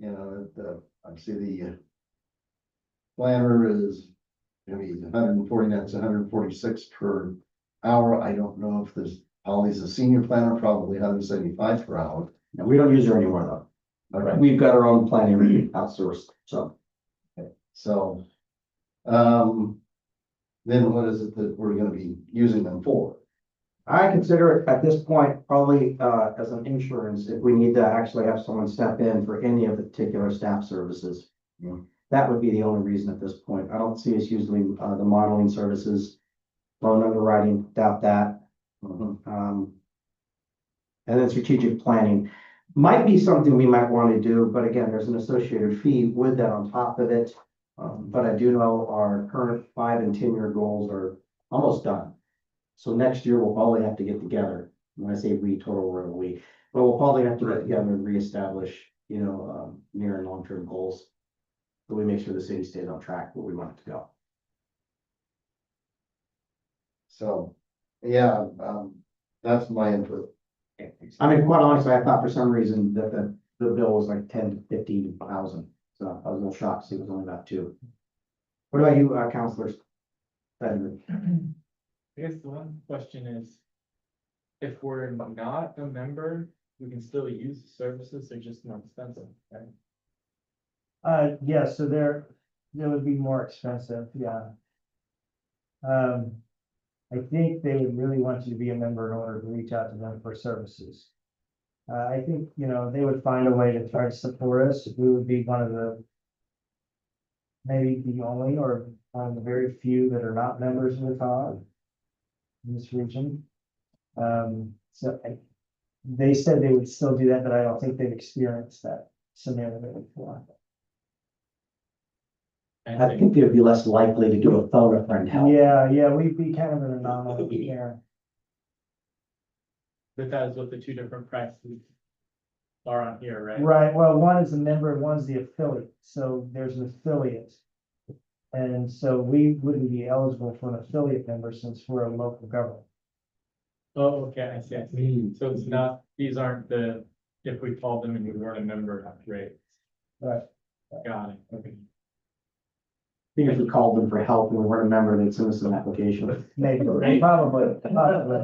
you know, I see the planner is gonna be 140, that's 146 per hour. I don't know if there's, Holly's a senior planner, probably 175 per hour. And we don't use her anymore though. Okay. We've got our own planning outsourced, so. So, then what is it that we're gonna be using them for? I consider it at this point probably as an insurance if we need to actually have someone step in for any of the particular staff services. Yeah. That would be the only reason at this point. I don't see us usually the modeling services, loan underwriting, doubt that. And then strategic planning might be something we might want to do, but again, there's an associated fee with that on top of it. But I do know our current 5 and 10-year goals are almost done. So next year we'll probably have to get together. When I say we, total we're we, but we'll probably have to get together and reestablish, near and long-term goals. So we make sure the city stays on track where we want it to go. So, yeah, that's my input. I mean, quite honestly, I thought for some reason that the bill was like 10 to 15,000. So I was a little shocked to see it was only about 2. What about you, counselors? I guess the one question is, if we're not a member, we can still use the services, they're just more expensive, right? Yeah, so they would be more expensive, yeah. I think they would really want you to be a member in order to reach out to them for services. I think, they would find a way to try to support us. We would be one of the, maybe the only, or one of the very few that are not members of the COG in this region. They said they would still do that, but I don't think they've experienced that scenario before. I think they would be less likely to do a phone a friend help. Yeah, we'd be kind of an anomaly there. But that is what the 2 different prices are on here, right? Right, well, one is a member, and one's the affiliate, so there's an affiliate. And so we wouldn't be eligible for an affiliate member since we're a local government. Oh, okay, I see. So it's not, these aren't if we called them and we weren't a member, rates. Right. Got it, okay. I think if we called them for help and we weren't a member, they'd send us an application. Maybe, probably,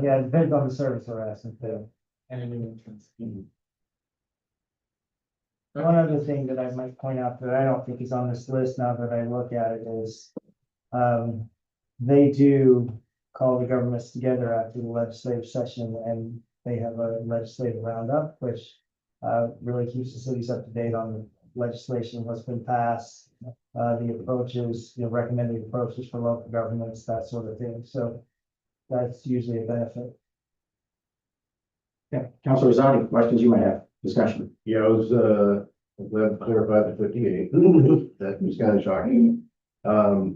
yeah, it depends on the service we're asking for. And a new entrance. One other thing that I might point out that I don't think is on this list now that I look at it is, they do call the governments together after the legislative session, and they have a legislative roundup, which really keeps the cities up to date on the legislation, what's been passed, the approaches, recommended approaches for local governments, that sort of thing. So that's usually a benefit. Yeah, Councilor Rosati, questions you might have, discussion. Yeah, I was, glad to clarify the 58. That was kind of shocking. I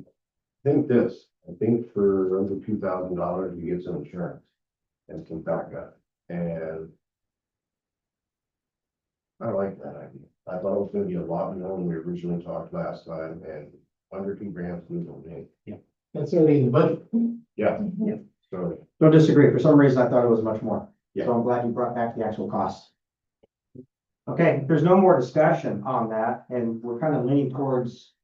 think for under $2,000, you get some insurance and some backup. And I like that idea. I thought it was gonna be a lot more than we originally talked last time, and under $2 grand is okay. Yeah. That's already in the budget. Yeah. Yeah. So, Don't disagree. For some reason, I thought it was much more. Yeah. So I'm glad you brought back the actual costs. Okay, there's no more discussion on that, and we're kind of leaning towards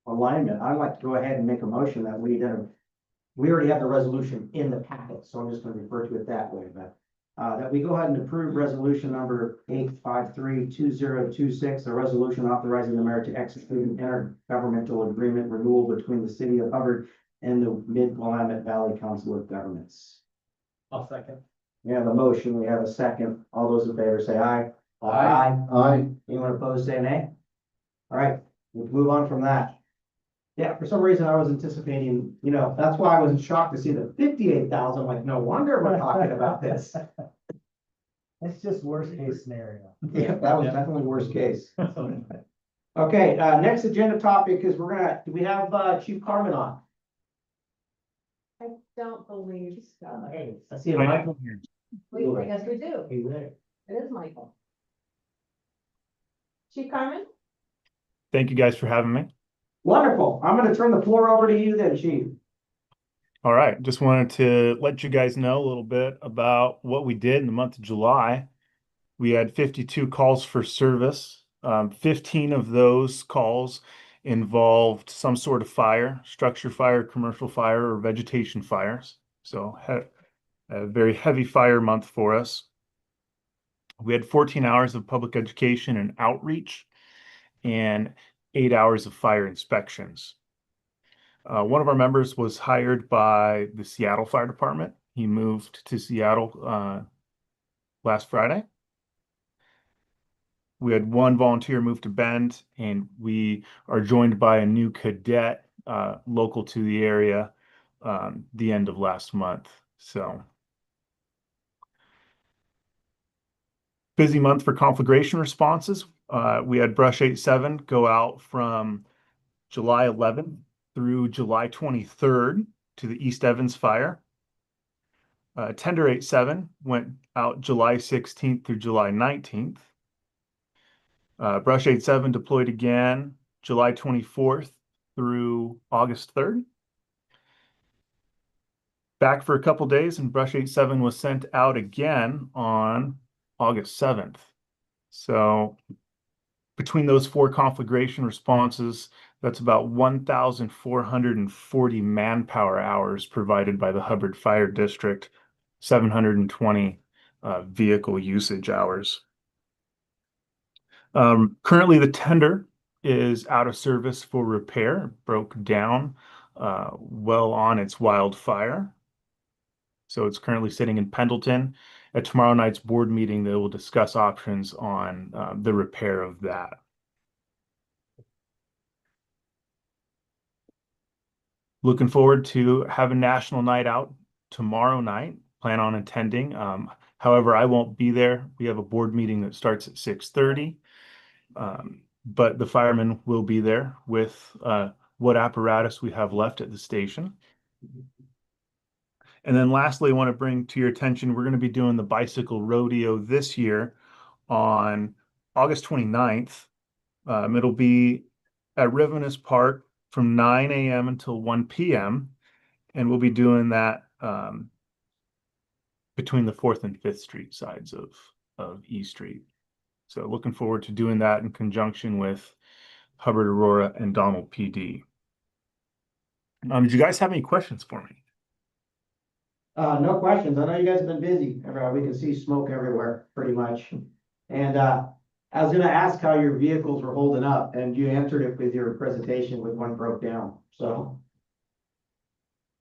alignment. I'd like to go ahead and make a motion that we already have the resolution in the packet, so I'm just going to refer to it that way, but that we go ahead and approve resolution number 8532026, a resolution authorizing the mayor to execute an intergovernmental agreement renewal between the city of Hubbard and the Mid-Willamette Valley Council of Governments. I'll second. We have a motion, we have a second. All those in favor say aye. Aye. Anyone opposed, say nay. All right, we'll move on from that. Yeah, for some reason I was anticipating, that's why I was shocked to see the 58,000, like, no wonder we're talking about this. It's just worst case scenario. Yeah, that was definitely worst case. Okay, next agenda topic is do we have Chief Carmen on? I don't believe so. I see a Michael here. Yes, we do. It is Michael. Chief Carmen? Thank you guys for having me. Wonderful. I'm going to turn the floor over to you then, Chief. All right. Just wanted to let you guys know a little bit about what we did in the month of July. We had 52 calls for service. 15 of those calls involved some sort of fire, structure fire, commercial fire, or vegetation fires. So a very heavy fire month for us. We had 14 hours of public education and outreach and 8 hours of fire inspections. One of our members was hired by the Seattle Fire Department. He moved to Seattle last Friday. We had one volunteer move to Bend, and we are joined by a new cadet local to the area the end of last month. So busy month for conflagration responses. We had Brush 87 go out from July 11th through July 23rd to the East Evans fire. Tender 87 went out July 16th through July 19th. Brush 87 deployed again July 24th through August 3rd. Back for a couple days, and Brush 87 was sent out again on August 7th. So between those 4 conflagration responses, that's about 1,440 manpower hours provided by the Hubbard Fire District, 720 vehicle usage hours. Currently, the tender is out of service for repair, broke down well on its wildfire. So it's currently sitting in Pendleton. At tomorrow night's board meeting, they will discuss options on the repair of that. Looking forward to having National Night Out tomorrow night. Plan on attending. However, I won't be there. We have a board meeting that starts at 6:30. But the firemen will be there with what apparatus we have left at the station. And then lastly, I want to bring to your attention, we're going to be doing the bicycle rodeo this year on August 29th. It'll be at Rivinus Park from 9 a.m. until 1 p.m. And we'll be doing that between the 4th and 5th Street sides of E Street. So looking forward to doing that in conjunction with Hubbard Aurora and Donald PD. Did you guys have any questions for me? No questions. I know you guys have been busy. We can see smoke everywhere, pretty much. And I was gonna ask how your vehicles were holding up, and you answered it with your presentation with one broke down, so.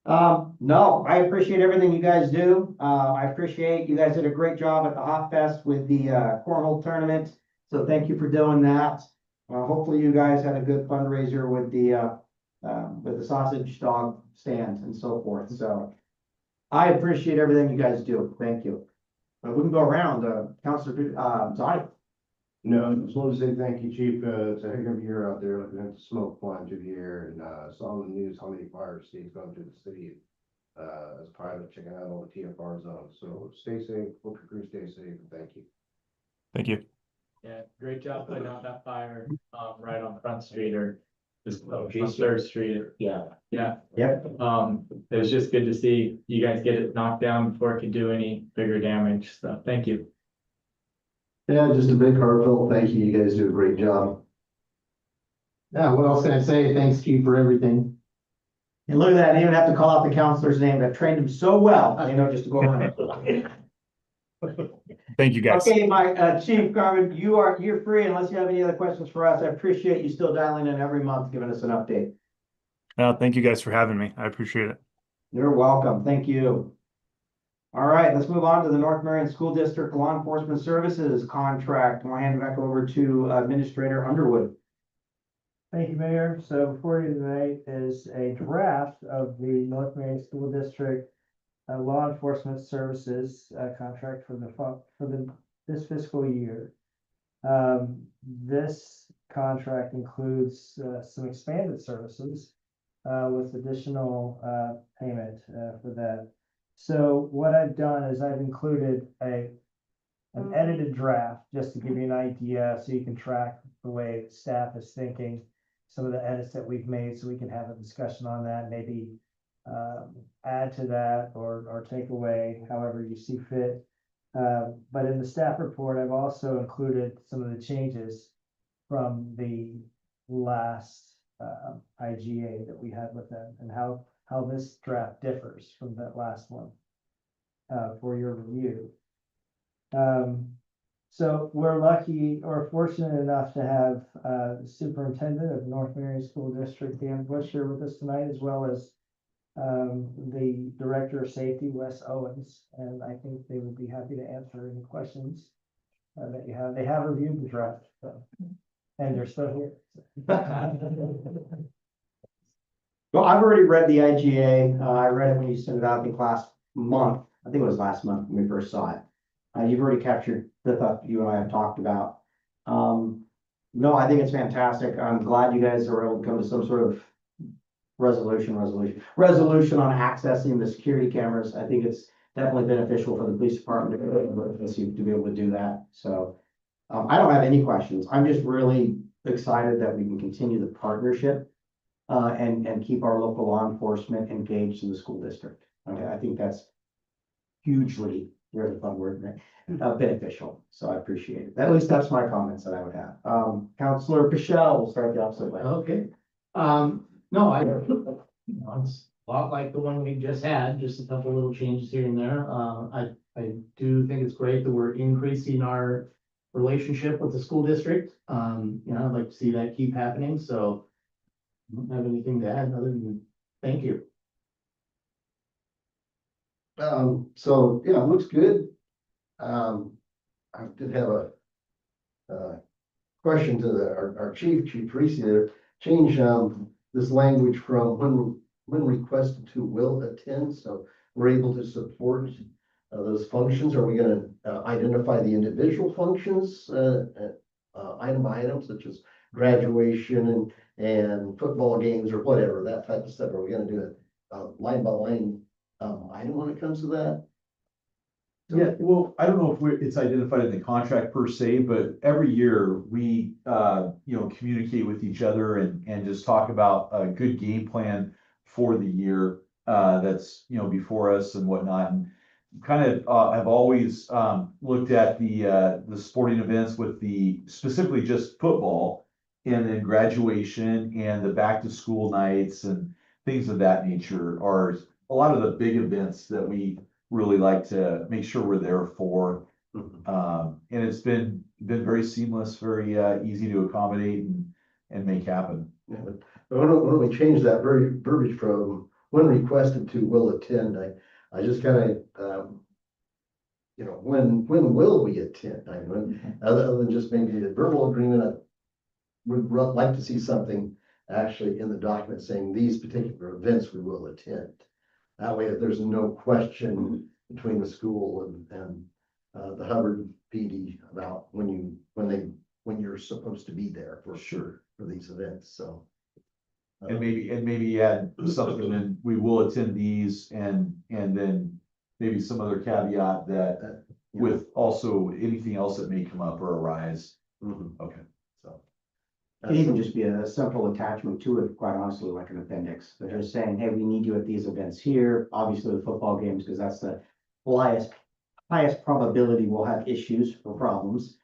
No, I appreciate everything you guys do. I appreciate you guys did a great job at the Hot Fest with the cornhole tournament. So thank you for doing that. Hopefully you guys had a good fundraiser with the sausage dog stand and so forth. So I appreciate everything you guys do. Thank you. We can go around, Councilor Zani. No, I just want to say thank you, Chief. It's a heck of a year out there looking at the smoke flying through the air, and saw on the news how many fire states going through the city as part of checking out all the TFR zones. So stay safe, hope your crew stay safe, and thank you. Thank you. Yeah, great job putting out that fire, right on Front Street or just on 3rd Street. Yeah. Yeah, Yep. it was just good to see you guys get it knocked down before it could do any bigger damage. So thank you. Yeah, just a big heartfelt thank you. You guys do a great job. Yeah, what else can I say? Thanks, Chief, for everything. And look at that, I didn't even have to call out the counselor's name. I trained him so well, just to go around. Thank you, guys. Okay, my Chief Garvin, you're free unless you have any other questions for us. I appreciate you still dialing in every month, giving us an update. Thank you guys for having me. I appreciate it. You're welcome. Thank you. All right, let's move on to the North Marion School District Law Enforcement Services contract. I'll hand it back over to Administrator Underwood. Thank you, Mayor. So before you tonight is a draft of the North Marion School District Law Enforcement Services contract for this fiscal year. This contract includes some expanded services with additional payment for that. So what I've done is I've included an edited draft just to give you an idea so you can track the way staff is thinking, some of the edits that we've made, so we can have a discussion on that, maybe add to that or take away however you see fit. But in the staff report, I've also included some of the changes from the last IGA that we had with them and how this draft differs from that last one for your review. So we're lucky or fortunate enough to have the superintendent of North Marion School District, Dan Bush, here with us tonight, as well as the Director of Safety, Wes Owens, and I think they would be happy to answer any questions that you have. They have reviewed the draft, so, and they're still here. Well, I've already read the IGA. I read it when you sent it out, I think last month. I think it was last month when we first saw it. You've already captured the thought you and I have talked about. No, I think it's fantastic. I'm glad you guys are able to come to some sort of resolution on accessing the security cameras. I think it's definitely beneficial for the police department to be able to do that. So I don't have any questions. I'm just really excited that we can continue the partnership and keep our local law enforcement engaged in the school district. Okay, I think that's hugely, really fun word, right? Beneficial. So I appreciate it. At least that's my comments that I would have. Counselor Pichelle, we'll start the opposite way. Okay, no, it's a lot like the one we just had, just a couple little changes here and there. I do think it's great that we're increasing our relationship with the school district. I'd like to see that keep happening, so I don't have anything to add other than thank you. So, yeah, it looks good. I did have a question to our Chief Reese there. Change, this language from when requested to will attend, so we're able to support those functions. Are we gonna identify the individual functions, item by item, such as graduation and football games or whatever, that type of stuff? Are we gonna do it line by line item when it comes to that? Yeah, well, I don't know if it's identified in the contract per se, but every year we, communicate with each other and just talk about a good game plan for the year, that's, before us and whatnot. And kind of, have always, looked at the sporting events with specifically just football and then graduation and the back to school nights and things of that nature are a lot of the big events that we really like to make sure we're there for. And it's been very seamless, very easy to accommodate and make happen. Yeah, but why don't we change that verbiage from when requested to will attend? I just kind of, when will we attend? I mean, other than just maybe a verbal agreement, I would like to see something actually in the document saying these particular events we will attend. That way, if there's no question between the school and the Hubbard PD about when you're supposed to be there for sure for these events, so. And maybe add something, and we will attend these and then maybe some other caveat that with also anything else that may come up or arise. Okay. So. It can even just be a simple attachment to it, quite honestly, like an appendix. They're just saying, hey, we need you at these events here, obviously the football games, because that's the highest probability we'll have issues or problems.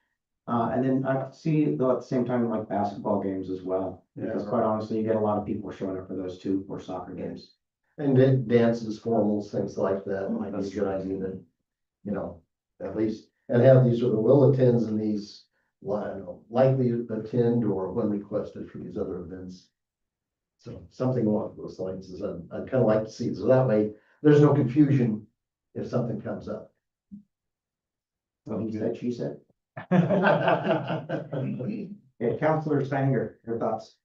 And then I could see though at the same time like basketball games as well, because quite honestly, you get a lot of people showing up for those too, or soccer games. And dances, formals, things like that might be a good idea to, at least, and have these are the will attends and these likely to attend or when requested for these other events. So something along those lines is I'd kind of like to see, so that way there's no confusion if something comes up. What he said, she said. Yeah, Counselor Stanger, your thoughts?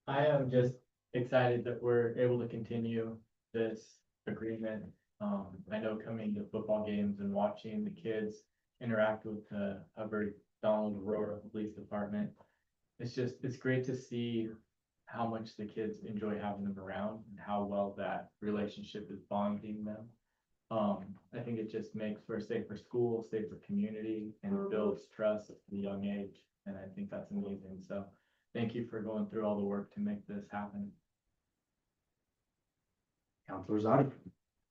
I am just excited that we're able to continue this agreement. I know coming to football games and watching the kids interact with the Hubbard Donald Aurora Police Department. It's great to see how much the kids enjoy having them around and how well that relationship is bonding them. I think it just makes for a safer school, safer community, and builds trust at a young age. And I think that's amazing. So thank you for going through all the work to make this happen. Counselor Zadi?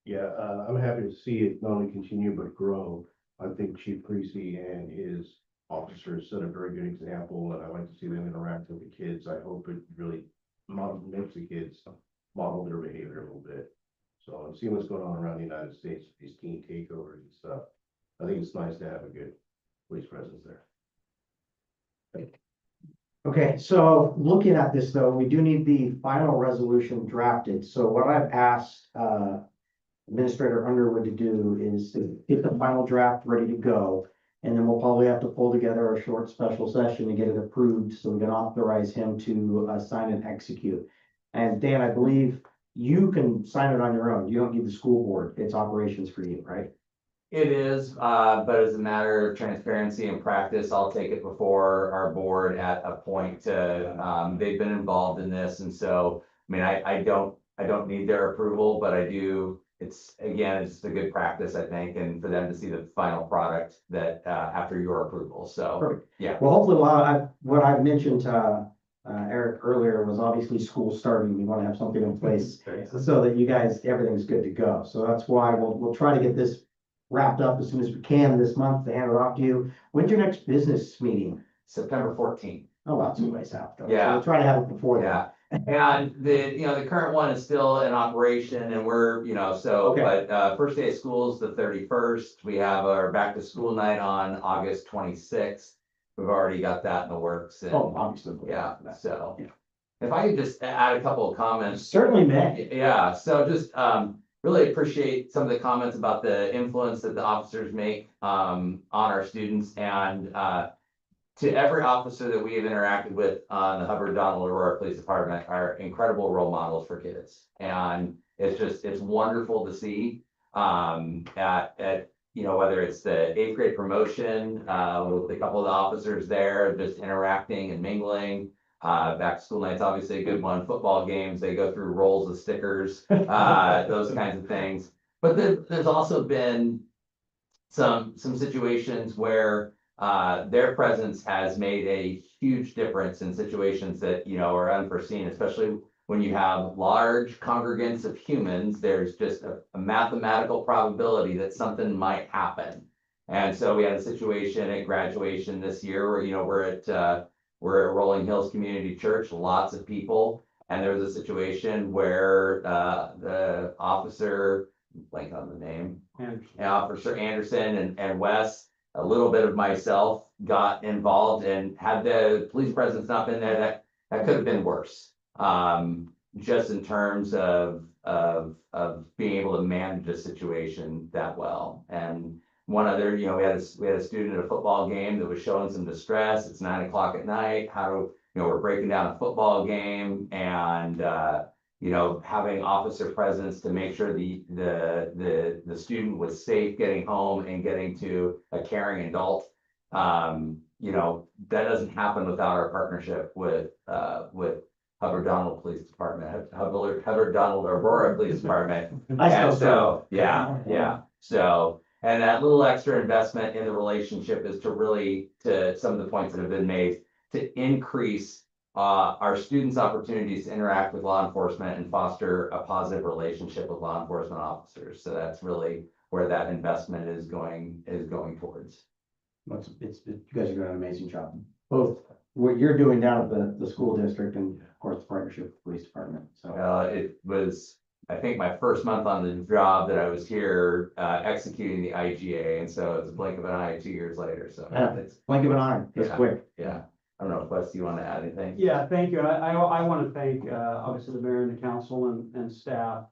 Yeah, I'm happy to see it not only continue but grow. I think Chief Creasy and his officers set a very good example, and I like to see them interact with the kids. I hope it really makes the kids model their behavior a little bit. So I'm seeing what's going on around the United States, with these teen takeovers and stuff. I think it's nice to have a good police presence there. Okay, so looking at this though, we do need the final resolution drafted. So what I've asked Administrator Underwood to do is to get the final draft ready to go. And then we'll probably have to pull together a short special session to get it approved so we can authorize him to sign and execute. And Dan, I believe you can sign it on your own. You don't need the school board. It's operations for you, right? It is, but as a matter of transparency and practice, I'll take it before our board at a point to, they've been involved in this, and so, I mean, I don't need their approval, but I do, it's a good practice, I think, and for them to see the final product that, after your approval, so, Perfect. yeah. Well, hopefully, what I mentioned to Eric earlier was obviously school starting. We want to have something in place so that you guys, everything's good to go. So that's why we'll try to get this wrapped up as soon as we can this month to hand it off to you. When's your next business meeting? September 14th. Oh, well, 2 ways out. though. So Yeah. We'll try to have it before that. Yeah, and the current one is still in operation and we're, Okay. but, first day of school is the 31st. We have our back to school night on August 26th. We've already got that in the works and, Oh, obviously. yeah, so. Yeah. If I could just add a couple of comments. Certainly, may. Yeah, so just, really appreciate some of the comments about the influence that the officers make, on our students and, to every officer that we have interacted with on the Hubbard Donald Aurora Police Department are incredible role models for kids. And it's wonderful to see, whether it's the 8th grade promotion, with a couple of the officers there, just interacting and mingling. Back to school night's obviously a good one. Football games, they go through rolls of stickers, those kinds of things. But there's also been some situations where their presence has made a huge difference in situations that, are unforeseen, especially when you have large congregants of humans. There's just a mathematical probability that something might happen. And so we had a situation at graduation this year where, we're at Rolling Hills Community Church, lots of people. And there was a situation where the officer, blank on the name, Officer Anderson and Wes, a little bit of myself got involved, and had the police presence not been there, that could have been worse. Just in terms of being able to manage a situation that well. And one other, we had a student at a football game that was showing some distress. It's 9 o'clock at night. We're breaking down a football game and, having officer presence to make sure the student was safe getting home and getting to a caring adult. That doesn't happen without our partnership with Hubbard Donald Police Department, Hubbard Donald Aurora Police Department. And so, yeah. So, and that little extra investment in the relationship is to some of the points that have been made, to increase our students' opportunities to interact with law enforcement and foster a positive relationship with law enforcement officers. So that's really where that investment is going towards. You guys are doing an amazing job. Both what you're doing down at the school district and of course the partnership with the police department. So It was, I think, my first month on the job that I was here executing the IGA, and so it's a blink of an eye 2 years later. So Yeah. it's, blink of an eye. It's Yeah. quick. yeah. I don't know if Wes, do you want to add anything? Yeah, thank you. I want to thank, obviously the mayor and the council and staff,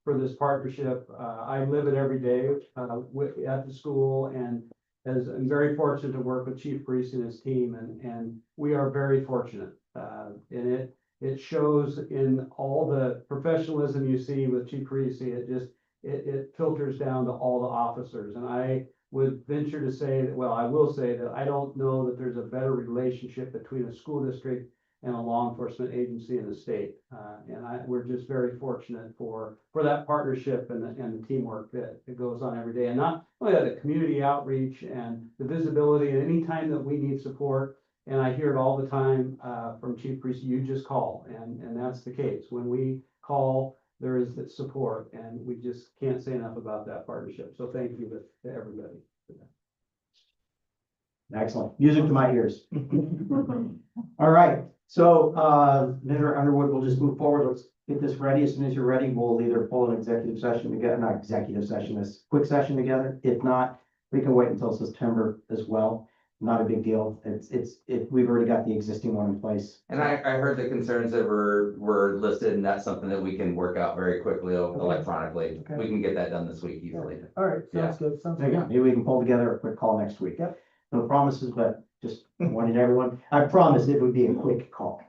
for this partnership. I live it every day, at the school, and I'm very fortunate to work with Chief Priest and his team, and we are very fortunate. And it shows in all the professionalism you see with Chief Priest. It filters down to all the officers, and I would venture to say that, well, I will say that I don't know that there's a better relationship between a school district and a law enforcement agency in the state. We're just very fortunate for that partnership and the teamwork that goes on every day. And not only that, the community outreach and the visibility, and any time that we need support, and I hear it all the time from Chief Priest, you just call, and that's the case. When we call, there is that support, and we just can't say enough about that partnership. So thank you to everybody. Excellent. Music to my ears. All right, so, Mr. Underwood, we'll just move forward. Let's get this ready. As soon as you're ready, we'll either pull an executive session together, not executive session, this quick session together. If not, we can wait until September as well. Not a big deal. We've already got the existing one in place. And I heard the concerns that were listed, and that's something that we can work out very quickly electronically. Okay. We can get that done this week easily. All right, sounds good, sounds There you go. good. Maybe we can pull together a quick call next week. Yep. No promises, but just wanted everyone, I promise it would be a quick call.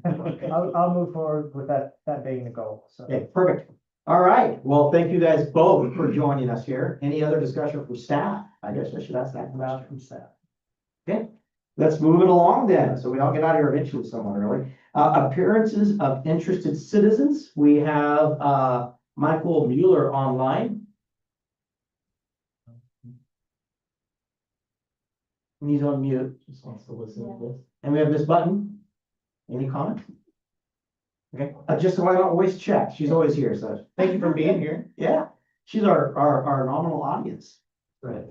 I'll move forward with that being the goal, so. Okay, perfect. All right. Well, thank you guys both for joining us here. Any other discussion from staff? I guess I should ask that Now question. from staff. Okay, let's move it along then. So we all get out of here eventually somewhat early. Appearances of interested citizens. We have, Michael Mueller online. He's on mute. Just wants to listen to this. And we have Miss Button. Any comment? Okay, just so I don't always check, she's always here, so thank you for being here. Yeah, she's our nominal audience. Right.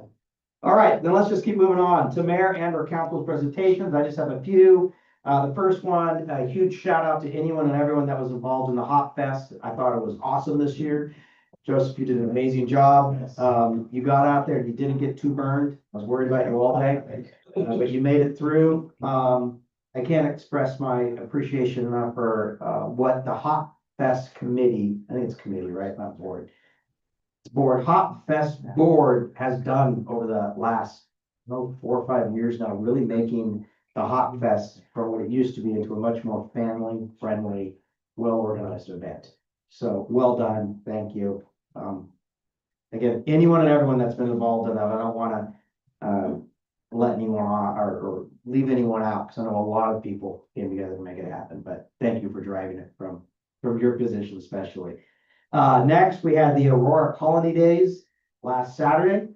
All right, then let's just keep moving on to mayor and or council's presentations. I just have a few. The first one, a huge shout out to anyone and everyone that was involved in the Hop Fest. I thought it was awesome this year. Joseph, you did an amazing job. You got out there and you didn't get too burned. I was worried about you all day, but you made it through. I can't express my appreciation enough for, what the Hop Fest committee, I think it's committee, right? Not board. Hop Fest board has done over the last, 4 or 5 years now, really making the Hop Fest from what it used to be into a much more family friendly, well-organized event. So well done. Thank you. Again, anyone and everyone that's been involved in that, I don't want to, let anyone on or leave anyone out, because I know a lot of people came together to make it happen, but thank you for driving it from your position especially. Next, we had the Aurora Colony Days last Saturday.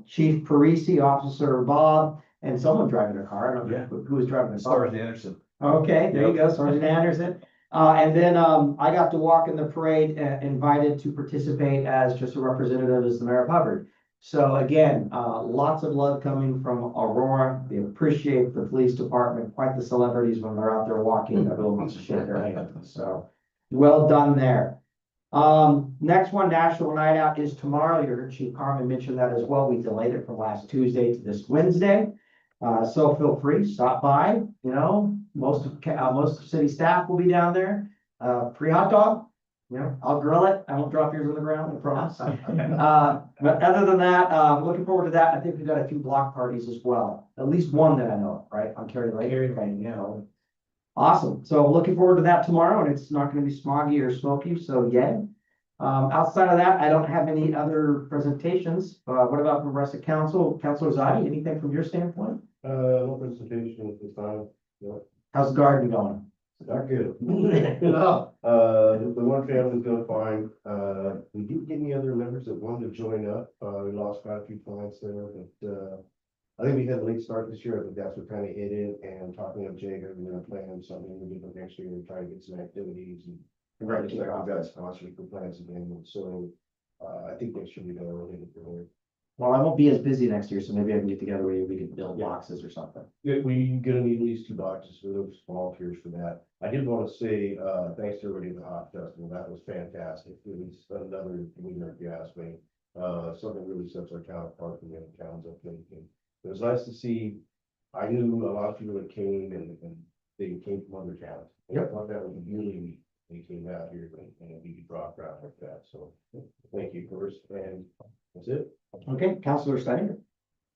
Chief Parisi, Officer Bob, and someone driving a car. I don't know who was driving the car. Sergeant Anderson. Okay, there you go, Sergeant Anderson. And then, I got to walk in the parade, invited to participate as just a representative as the Mayor of Hubbard. So again, lots of love coming from Aurora. They appreciate the police department, quite the celebrities when they're out there walking, everyone wants to shake their hand. So well done there. Next one, National Night Out is tomorrow. You heard Chief Carmen mention that as well. We delayed it from last Tuesday to this Wednesday. So feel free, stop by, most of city staff will be down there. Free hot dog, I'll grill it. I won't drop yours on the ground, I promise. But other than that, looking forward to that. I think we've got a few block parties as well. At least one that I know, of, right? On Cary Lake. Awesome. So looking forward to that tomorrow, and it's not gonna be smoggy or smoky, so yay. Outside of that, I don't have any other presentations. What about from the rest of council? Councilor Zadi, anything from your standpoint? No presentation at this time. How's the garden going? Not good. The one family's doing fine. We didn't get any other members that wanted to join up. We lost quite a few clients there, but, I think we had a late start this year. I think that's what kind of hit it, and talking to Jacob, we're gonna plan something we do next year and try to get some activities and. Right. We've got sponsoring for plans again, so, I think next year we go really good. Well, I won't be as busy next year, so maybe I can get together with you. We can build Yeah. boxes or something. Yeah, we gonna need at least 2 boxes for those volunteers for that. I did want to say, thanks to everybody at the Hop Festival. That was fantastic. It was another winner, if you ask me. Something really sets our town apart from the other towns up there. It was nice to see. I knew a lot of people that came and they came from other towns. And I thought that was really neat. They came out here and we could draw a crowd like that. So thank you first, and that's it. Okay, Councilor Steiner.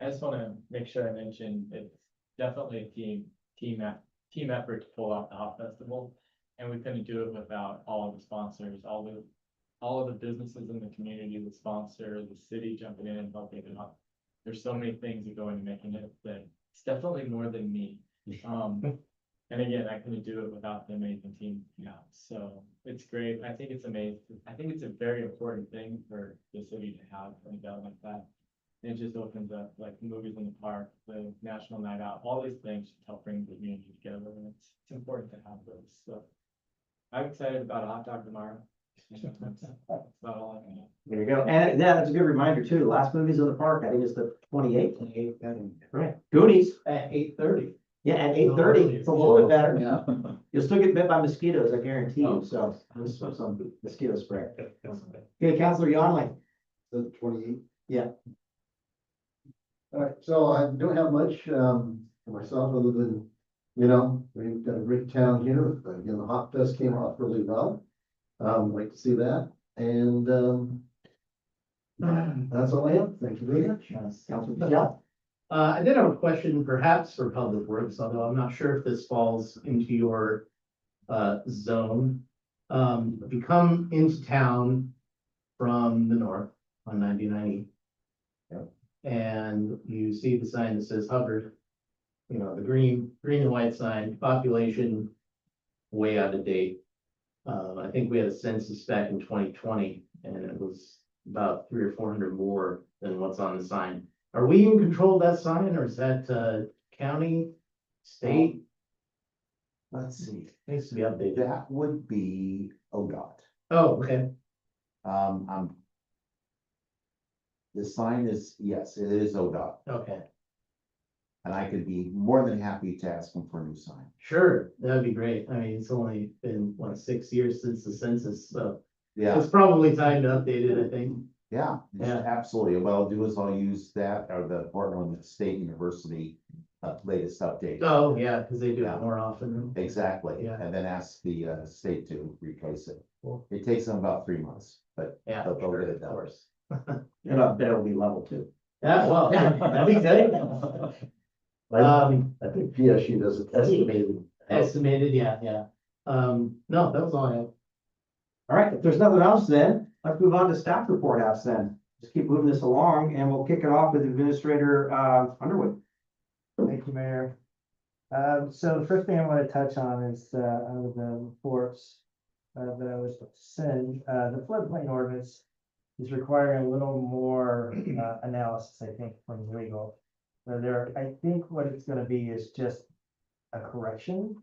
I just want to make sure I mention it's definitely a team effort to pull off the Hop Festival. And we couldn't do it without all of the sponsors, all of the businesses in the community, the sponsor, the city jumping in and helping it out. There's so many things that go into making it that it's definitely more than me. And again, I couldn't do it without the amazing team. Yeah, so it's great. I think it's amazing. I think it's a very important thing for the city to have an event like that. It just opens up like movies in the park, the National Night Out, all these things to help bring the community together. And it's important to have those. So I'm excited about a hot dog tomorrow. That's about all I can There you go. And yeah, that's a good reminder too. The last movies in the park, I think it's the 28th. Right. Goonies. At 8:30. Yeah, at 8:30. It's a little bit better. Yeah. You'll still get bit by mosquitoes, I guarantee Oh. you. So just some mosquito spray. Okay, Counselor Yonley. The 28th. Yeah. All right, so I don't have much, for myself, other than, we've got a great town here, again, the Hot Fest came off really well. Like to see that, and, that's all I have, thank you very much. Counselor Michelle. I did have a question perhaps for Public Works, although I'm not sure if this falls into your zone. If you come into town from the north on 99E. Yep. And you see the sign that says Hubbard, the green and white sign, population way out of date. I think we had a census back in 2020 and it was about 300 or 400 more than what's on the sign. Are we in control of that sign or is that county, state? Let's see, Needs to be updated. that would be ODOT. Oh, okay. The sign is, yes, it is ODOT, Okay, and I could be more than happy to ask them for a new sign. sure, that'd be great. I mean, it's only been, 6 years since the census, so Yeah, it's probably time to update it, I think. yeah, Yeah. absolutely. What I'll do is I'll use that or the Portland State University latest update. Oh, yeah, because they do Yeah. it more often. Exactly, Yeah. and then ask the state to replace it. Cool. It takes them about 3 months, but Yeah, they'll sure, get it of done. course. And I bet it'll be level 2. Yeah, well, that'd be good. I think PSU does it estimated. Estimated, yeah. No, that was all I have. All right, if there's nothing else then, let's move on to staff report outs then. Just keep moving this along and we'll kick it off with Administrator Underwood. Thank you, Mayor. So the first thing I want to touch on is, out of the reports, that I was to send, the floodplain ordinance is requiring a little more, analysis, I think, from legal. I think what it's gonna be is just a correction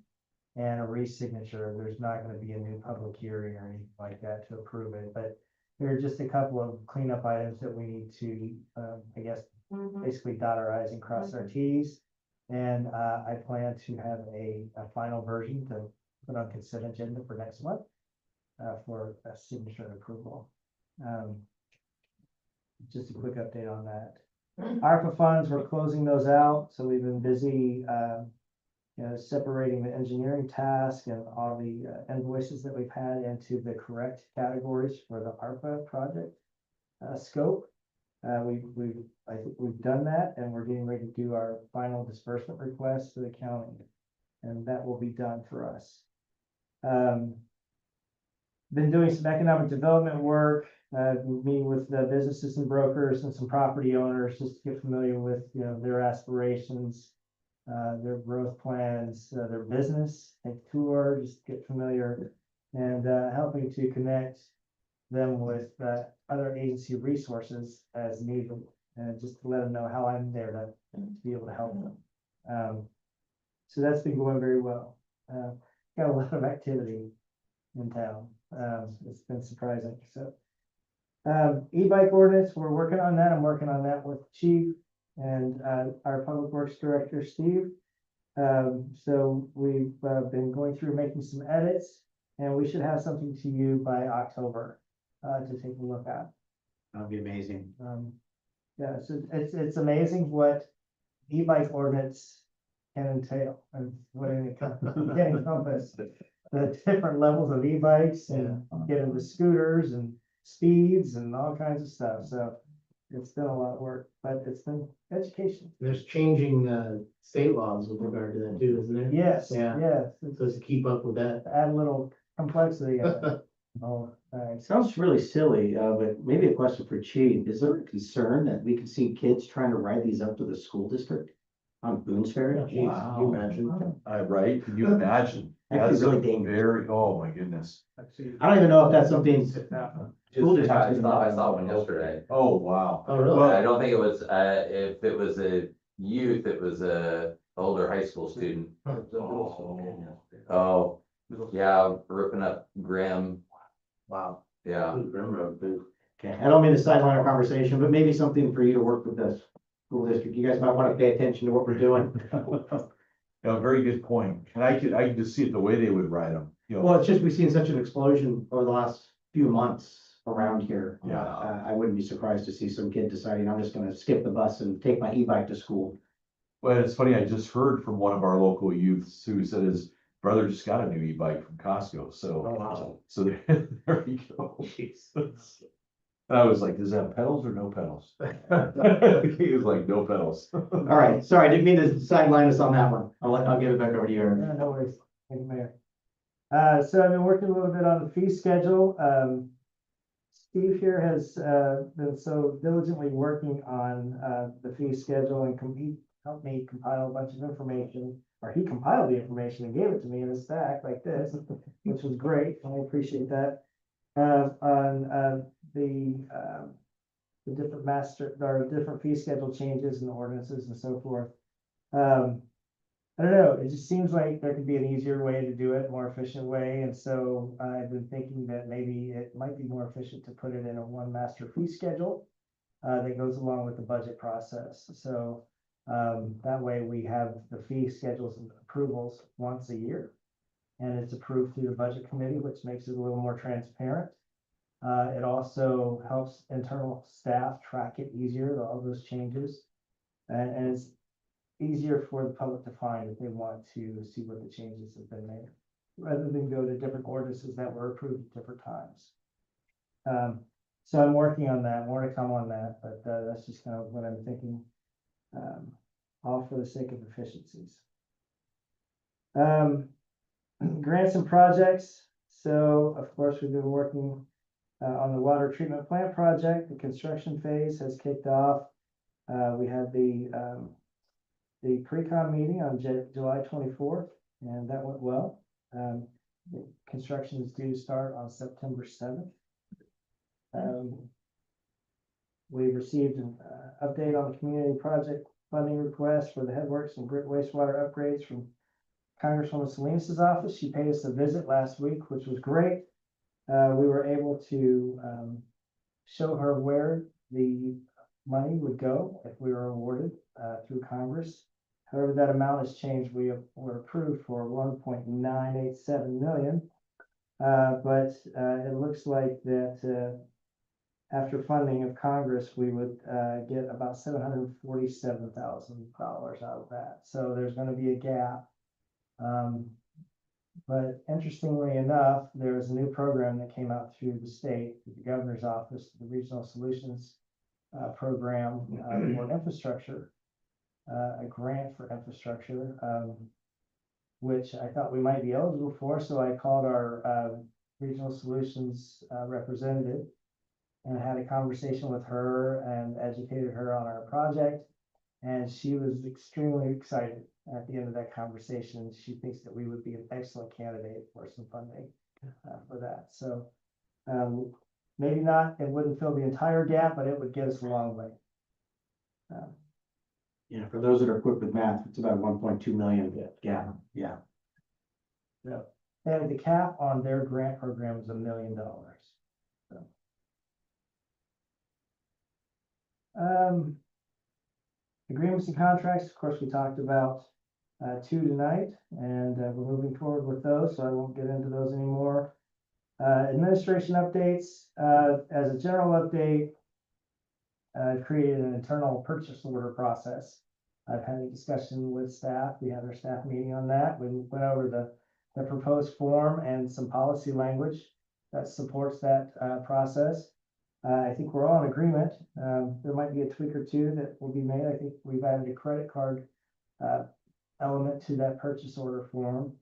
and a re-signature. There's not gonna be a new public hearing or anything like that to approve it, but there are just a couple of cleanup items that we need to, I guess, basically dot our i's and cross our t's. And I plan to have a final version to put on consent agenda for next month for a signature and approval. Just a quick update on that. ARPA funds, we're closing those out, so we've been busy separating the engineering task and all the invoices that we've had into the correct categories for the ARPA project scope. I think we've done that and we're getting ready to do our final disbursement request to the county. And that will be done for us. Been doing some economic development work, meeting with the businesses and brokers and some property owners just to get familiar with, their aspirations, their growth plans, their business, take tour, just get familiar and helping to connect them with other agency resources as needed, and just to let them know how I'm there to be able to help them. So that's been going very well. Got a lot of activity in town. It's been surprising. So e-bike ordinance, we're working on that. I'm working on that with Chief and our Public Works Director, Steve. So we've been going through making some edits, and we should have something to you by October to take a look at. That'd be amazing. Yeah, so it's amazing what e-bike ordinance can entail and what it can encompass. The different levels of e-bikes and get into scooters and speeds and all kinds of stuff. So it's been a lot of work, but it's been education. There's changing state laws with regard to that too, isn't there? Yes, Yeah. yes. So to keep up with that. Add a little complexity. Oh, thanks. Sounds really silly, but maybe a question for Chief. Is there a concern that we can see kids trying to ride these up to the school district on Boone's Ferry? Geez, can you imagine? Right, can you imagine? That'd be That's really dangerous. very, oh my goodness. I don't even know if that's something. School Just, districts I saw one yesterday. Oh, wow. Oh, really? Well, I don't think it was, if it was a youth, it was a older high school student. Oh, yeah, ripping up Graham, Wow. yeah. Okay, I don't mean to sideline our conversation, but maybe something for you to work with the school district. You guys might want to pay attention to what we're doing. Yeah, very good point. And I could just see it the way they would ride them, you know. Well, it's just, we've seen such an explosion over the last few months around here. Yeah. I wouldn't be surprised to see some kid deciding, I'm just gonna skip the bus and take my e-bike to school. Well, it's funny, I just heard from one of our local youths who said his brother just got a new e-bike from Costco, so. wow. So there you go. And I was like, does it have pedals or no pedals? He was like, no pedals. All right, sorry, I didn't mean to sideline us on that one. I'll give it back over to you, Aaron. Yeah, no worries. Thank you, Mayor. So I've been working a little bit on the fee schedule. Steve here has, been so diligently working on, the fee schedule and he helped me compile a bunch of information, or he compiled the information and gave it to me in a stack like this, which was great. I appreciate that. On, the different different fee schedule changes and ordinances and so forth. I don't know, it just seems like there could be an easier way to do it, more efficient way, and so I've been thinking that maybe it might be more efficient to put it in a one master fee schedule that goes along with the budget process. So that way we have the fee schedules and approvals once a year. And it's approved through the budget committee, which makes it a little more transparent. It also helps internal staff track it easier, all those changes. And it's easier for the public to find if they want to see what the changes have been made, rather than go to different ordinances that were approved at different times. So I'm working on that, more to come on that, but that's just kind of what I'm thinking, all for the sake of efficiencies. Grants and projects. So of course, we've been working on the water treatment plant project. The construction phase has kicked off. We had the pre-con meeting on July 24th, and that went well. The construction is due to start on September 7th. We received an update on the community project funding request for the headworks and grit wastewater upgrades from Congresswoman Salinas' office. She paid us a visit last week, which was great. We were able to show her where the money would go if we were awarded through Congress. However, that amount has changed. We were approved for 1.987 million. But it looks like that after funding of Congress, we would get about $747,000 out of that. So there's going to be a gap. But interestingly enough, there was a new program that came out through the state, the governor's office, the Regional Solutions program for infrastructure, a grant for infrastructure, which I thought we might be eligible for. So I called our Regional Solutions representative and had a conversation with her and educated her on our project. And she was extremely excited at the end of that conversation. She thinks that we would be an excellent candidate for some funding for that. So maybe not, it wouldn't fill the entire gap, but it would get us a long way. Yeah, for those that are quick with math, it's about 1.2 million gap. Yeah. And the cap on their grant program is $1 million. So. Agreements and contracts, of course, we talked about 2 tonight, and we're moving forward with those, so I won't get into those anymore. Administration updates, as a general update, created an internal purchase order process. I've had a discussion with staff. We had our staff meeting on that. We went over the proposed form and some policy language that supports that process. I think we're all in agreement. There might be a tweak or two that will be made. I think we've added a credit card element to that purchase order form,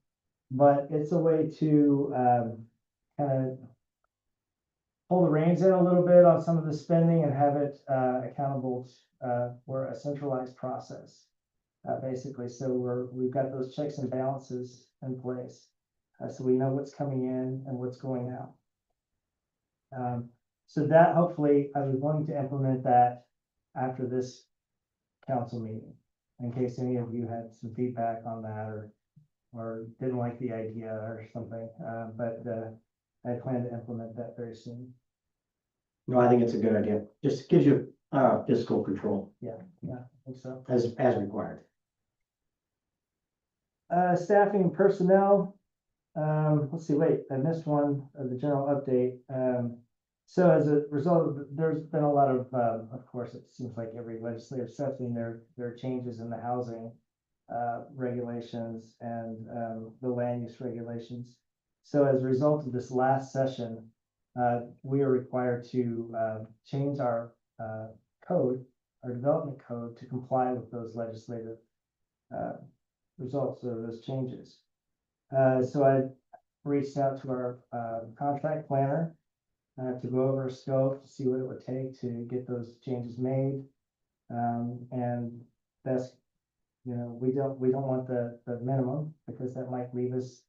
but it's a way to kind of pull the reins in a little bit on some of the spending and have it accountable for a centralized process, basically. So we've got those checks and balances in place, so we know what's coming in and what's going out. So that hopefully, I was wanting to implement that after this council meeting, in case any of you had some feedback on that or didn't like the idea or something. But I plan to implement that very soon. No, I think it's a good idea. Just gives you, fiscal control I think so. as required. Staffing and personnel, let's see, wait, I missed one of the general update. So as a result, there's been a lot of course, it seems like every legislative session, there are changes in the housing regulations and the land use regulations. So as a result of this last session, we are required to change our code, our development code, to comply with those legislative results of those changes. So I reached out to our contract planner to go over a scope, to see what it would take to get those changes made. And that's, you know, we don't want the minimum, because that might leave us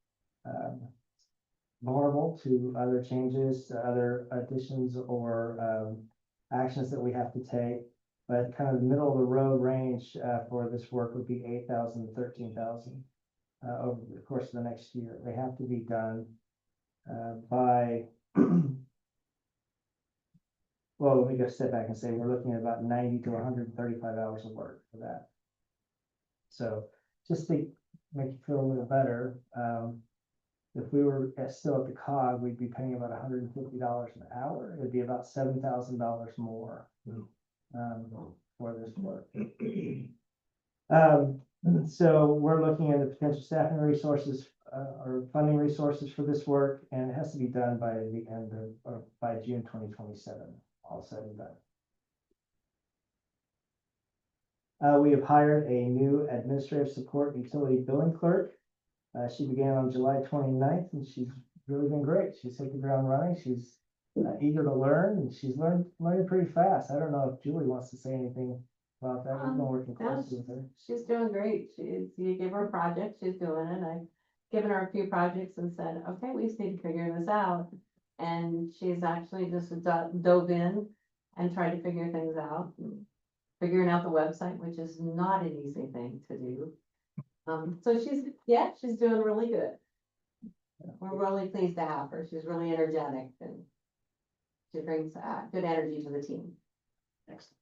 vulnerable to other changes, to other additions or actions that we have to take. But kind of the middle of the road range for this work would be 8,000 to 13,000 over the course of the next year. They have to be done by well, let me go step back and say we're looking at about 90 to 135 hours of work for that. So just to make you feel a little better, if we were still at the COG, we'd be paying about $150 an hour. It'd be about $7,000 more for this work. So we're looking at the potential staffing resources or funding resources for this work, and it has to be done by the end of, or by June 2027, all said and done. We have hired a new administrative support utility billing clerk. She began on July 29th, and she's really been great. She's hit the ground running. She's eager to learn, and she's learning pretty fast. I don't know if Julie wants to say anything about that. We've been working closely with her. She's doing great. You give her a project, she's doing it. I've given her a few projects and said, okay, we just need to figure this out. And she's actually just dove in and tried to figure things out. Figuring out the website, which is not an easy thing to do. So she's doing really good. We're really pleased to have her. She's really energetic and she brings good energy to the team. Excellent.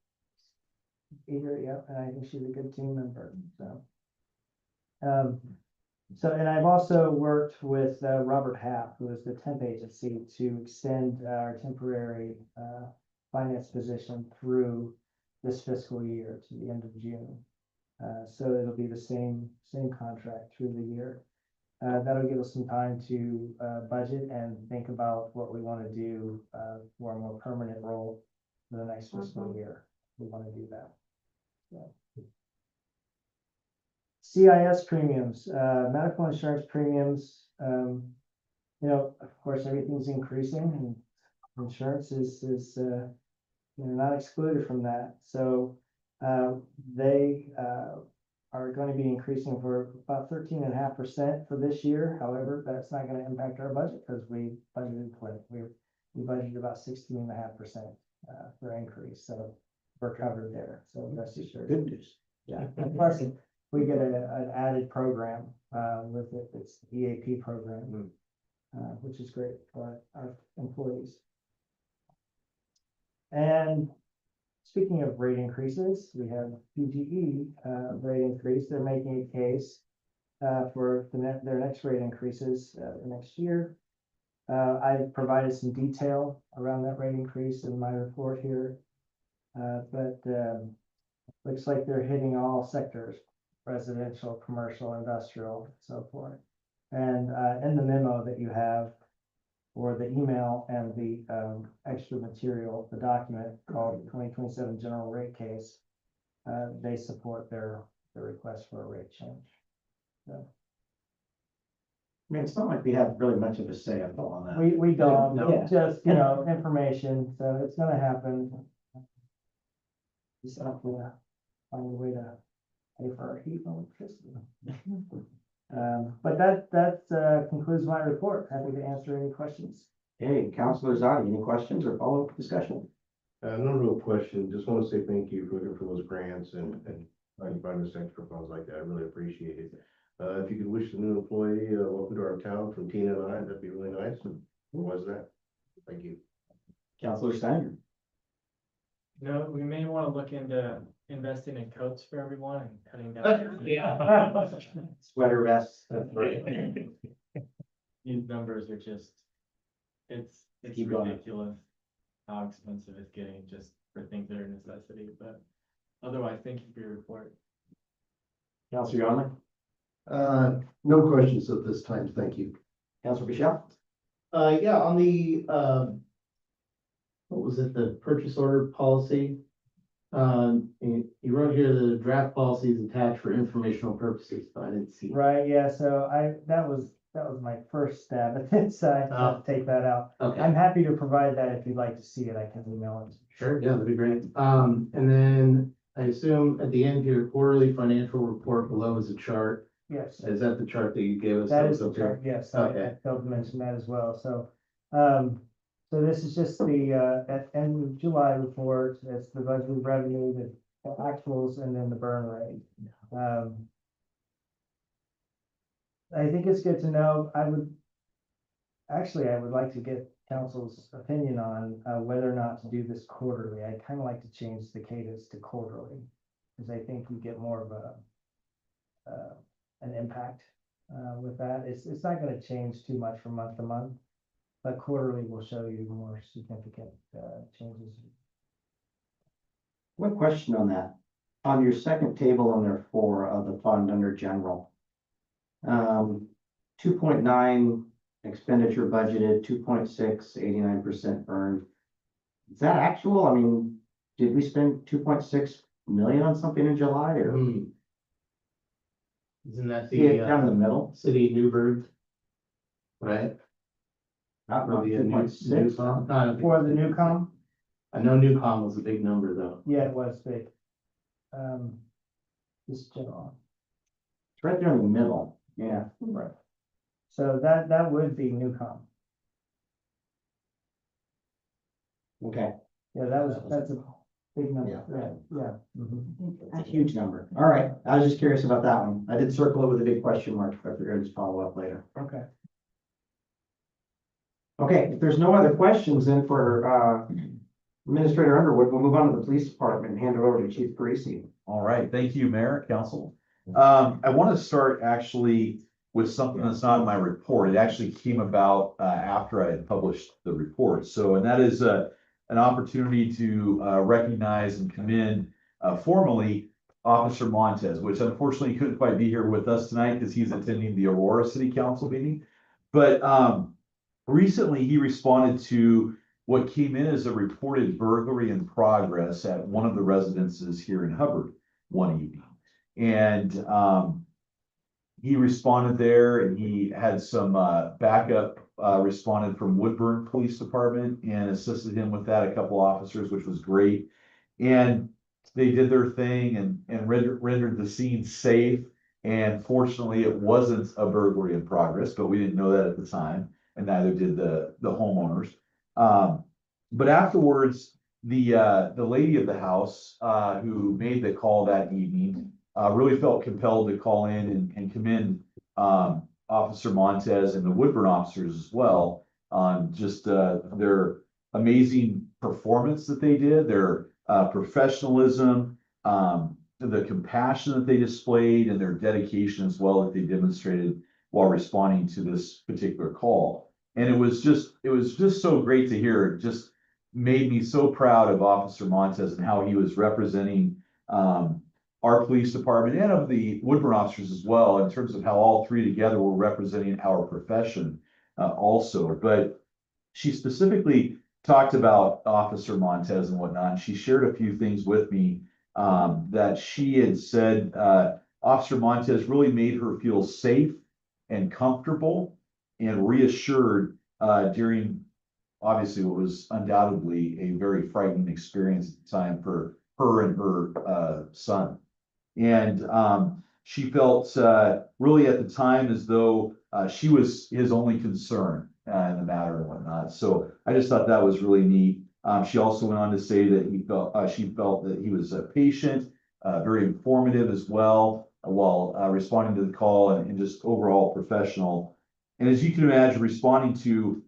Eager, yeah, and I think she's a good team member, so. And I've also worked with Robert Half, who is the temp agency, to extend our temporary finance position through this fiscal year to the end of June. So it'll be the same contract through the year. That'll give us some time to budget and think about what we want to do for a more permanent role for the next fiscal year. We want to do that. So. CIS premiums, medical insurance premiums, you know, of course, everything's increasing and insurance is you know, not excluded from that. So they are going to be increasing for about 13.5% for this year. However, that's not going to impact our budget because we budgeted we budgeted about 16.5% for increase. So we're covered there. So that's just Good news. yeah. And plus, we get an added program with it. It's the EAP program, which is great for our employees. And speaking of rate increases, we have PGE rate increase. They're making a case for their next rate increases next year. I've provided some detail around that rate increase in my report here, but looks like they're hitting all sectors: residential, commercial, industrial, so forth. And in the memo that you have, or the email and the extra material, the document called 2027 General Rate Case, they support their request for a rate change. So. I mean, it's not like we have really much of a say on that. We don't, No. it's just, you know, information, so it's gonna happen. Just have to find a way to pay for our heat and electricity. But that concludes my report. Happy to answer any questions. Hey, Councilor Zadi, any questions or follow-up discussion? No real question, just want to say thank you for looking for those grants and trying to find us extra funds like that, I really appreciate it. If you could wish the new employee, welcome to our town from Tina and I, that'd be really nice. What was that? Thank you. Counselor Steiner. No, we may want to look into investing in coats for everyone and cutting down. Sweater vests. These numbers are just, it's Keep going. ridiculous how expensive it's getting just for things that are a necessity, but otherwise, thank you for your report. Counselor Yonley, No questions at this time, thank you. Counselor Bishop. Yeah, on the, what was it, the purchase order policy? You wrote here the draft policy is attached for informational purposes, but I didn't see. Right, yeah, so that was my first stab at this, so I have to take that out. Okay. I'm happy to provide that if you'd like to see it, I can email it. Sure, yeah, that'd be great. And then I assume at the end here, quarterly financial report below is a chart. Yes, Is that the chart that you gave us? that is the Okay. chart, yes, Okay. I failed to mention that as well, so. So this is just the, at end of July report, it's the budget revenue, the actuals, and then the burn rate. I think it's good to know, I would like to get council's opinion on, whether or not to do this quarterly. I'd kind of like to change the cadence to quarterly, because I think you get more of an impact, with that. It's not gonna change too much from month to month, but quarterly will show you more significant, changes. One question on that. On your second table on there for the fund under general. 2.9 expenditure budgeted, 2.6, 89% earned. Is that actual? I mean, did we spend 2.6 million on something in July or? Isn't that See it the, down the middle? city of Newburgh? Right? Not Maybe a new- 2.6. Newcom? No, I don't think For it's the Newcom, I know Newcom was a big number though. yeah, it was big. Just general. It's right there in the middle. Yeah. Right. So that would be Newcom. Okay. Yeah, that's a big number. Yeah. Mhm. That's a huge number. All right. I was just curious about that one. I did circle it with a big question mark. I figured I'd just follow up later. Okay. Okay, if there's no other questions, then for Administrator Underwood, we'll move on to the police department and hand it over to Chief Parisi. All right, thank you, Mayor, Council. I want to start actually with something that's not in my report. It actually came about after I had published the report. So, and that is an opportunity to recognize and commend formally Officer Montez, which unfortunately couldn't quite be here with us tonight because he's attending the Aurora City Council meeting. But recently he responded to what came in as a reported burglary in progress at one of the residences here in Hubbard one evening. And he responded there and he had some backup responded from Woodburn Police Department and assisted him with that, a couple officers, which was great. And they did their thing and rendered the scene safe. And fortunately, it wasn't a burglary in progress, but we didn't know that at the time, and neither did the homeowners. But afterwards, the lady of the house who made the call that evening really felt compelled to call in and commend Officer Montez and the Woodburn officers as well on just their amazing performance that they did, their professionalism, the compassion that they displayed, and their dedication as well that they demonstrated while responding to this particular call. And it was just so great to hear. It just made me so proud of Officer Montez and how he was representing our police department and of the Woodburn officers as well, in terms of how all three together were representing our profession also. But she specifically talked about Officer Montez and whatnot. She shared a few things with me that she had said Officer Montez really made her feel safe and comfortable and reassured during obviously what was undoubtedly a very frightening experience at the time for her and her son. And she felt really at the time as though she was his only concern in the matter and whatnot. So I just thought that was really neat. She also went on to say that she felt that he was patient, very informative as well, while responding to the call and just overall professional. And as you can imagine, responding to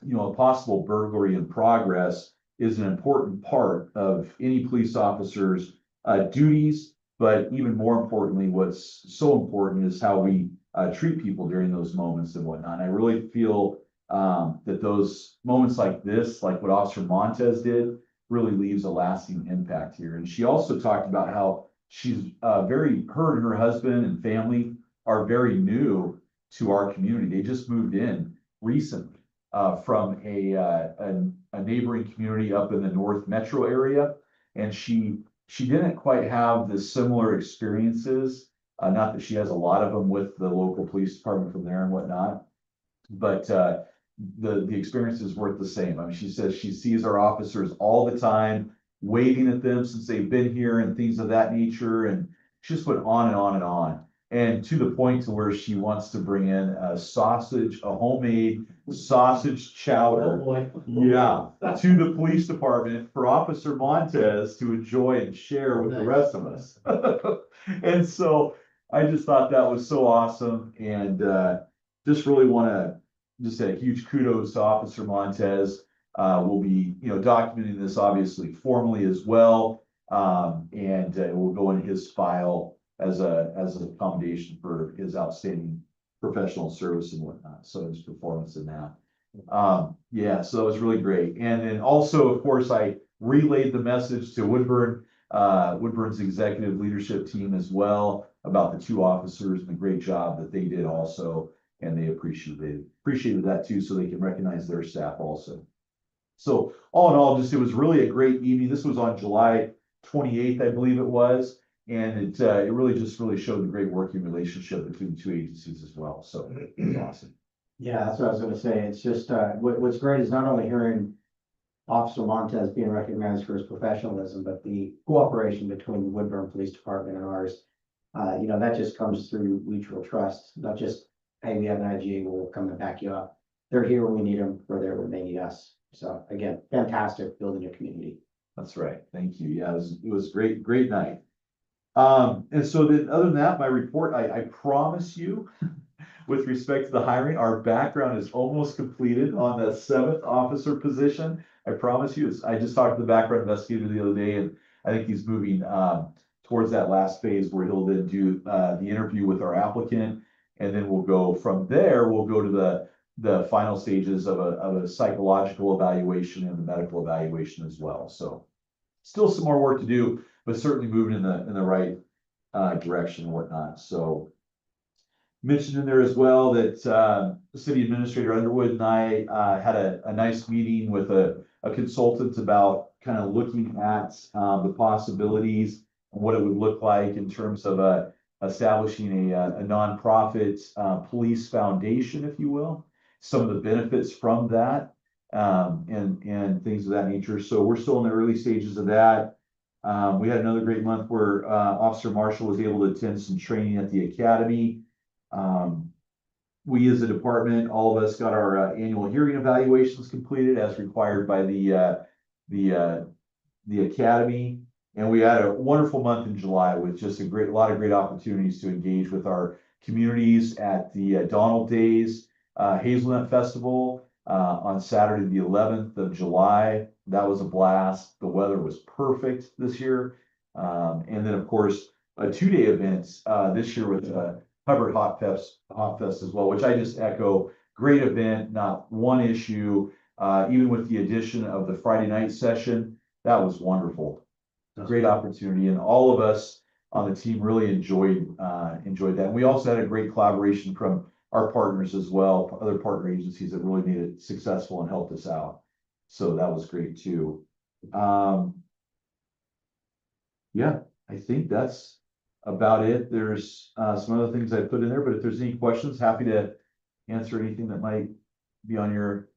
a possible burglary in progress is an important part of any police officer's duties. But even more importantly, what's so important is how we treat people during those moments and whatnot. And I really feel that those moments like this, like what Officer Montez did, really leaves a lasting impact here. And she also talked about how she's her and her husband and family are very new to our community. They just moved in recently from a neighboring community up in the North Metro area. And she didn't quite have the similar experiences. Not that she has a lot of them with the local police department from there and whatnot, but the experience is worth the same. I mean, she says she sees our officers all the time, waving at them since they've been here and things of that nature. And she just went on and on and on. And to the point to where she wants to bring in a homemade sausage chowder. boy. Yeah, to the police department for Officer Montez to enjoy and share with the rest of us. And so I just thought that was so awesome, and just really want to just say a huge kudos to Officer Montez. We'll be, documenting this obviously formally as well, and it will go in his file as an accommodation for his outstanding professional service and whatnot. So his performance in that. Yeah, so that was really great. And then also, of course, I relayed the message to Woodburn's executive leadership team as well about the two officers and the great job that they did also. And they appreciated that too, so they can recognize their staff also. So all in all, it was really a great evening. This was on July 28th, I believe it was. And it really showed the great working relationship between the two agencies as well. So it was awesome. Yeah, that's what I was gonna say. It's just, what's great is not only hearing Officer Montez being recognized for his professionalism, but the cooperation between the Woodburn Police Department and ours. That just comes through mutual trust, not just, hey, we have an IGA, we'll come and back you up. They're here when we need them, we're there when they need us. So again, fantastic building a community. That's right. Thank you. Yeah, it was great night. And so then other than that, my report, I promise you, with respect to the hiring, our background is almost completed on the 7th officer position. I promise you, I just talked to the background investigator the other day, and I think he's moving towards that last phase where he'll then do the interview with our applicant. And then we'll go to the final stages of a psychological evaluation and the medical evaluation as well. So still some more work to do, but certainly moving in the right direction and whatnot. So mentioned in there as well that City Administrator Underwood and I had a nice meeting with a consultant about kind of looking at the possibilities and what it would look like in terms of establishing a nonprofit police foundation, if you will. Some of the benefits from that and things of that nature. So we're still in the early stages of that. We had another great month where Officer Marshall was able to attend some training at the academy. We as a department, all of us got our annual hearing evaluations completed as required by the academy. And we had a wonderful month in July with just a lot of great opportunities to engage with our communities at the Donald Days Hazelnut Festival on Saturday, the 11th of July. That was a blast. The weather was perfect this year. And then, of course, a 2-day event this year with Hubbard Hot Fest as well, which I just echo. Great event, not one issue. Even with the addition of the Friday night session, that was wonderful. Great opportunity, and all of us on the team really enjoyed that. And we also had a great collaboration from our partners as well, other partner agencies that really made it successful and helped us out. So that was great too. Yeah, I think that's about it. There's some other things I put in there, but if there's any questions, happy to answer anything that might be on your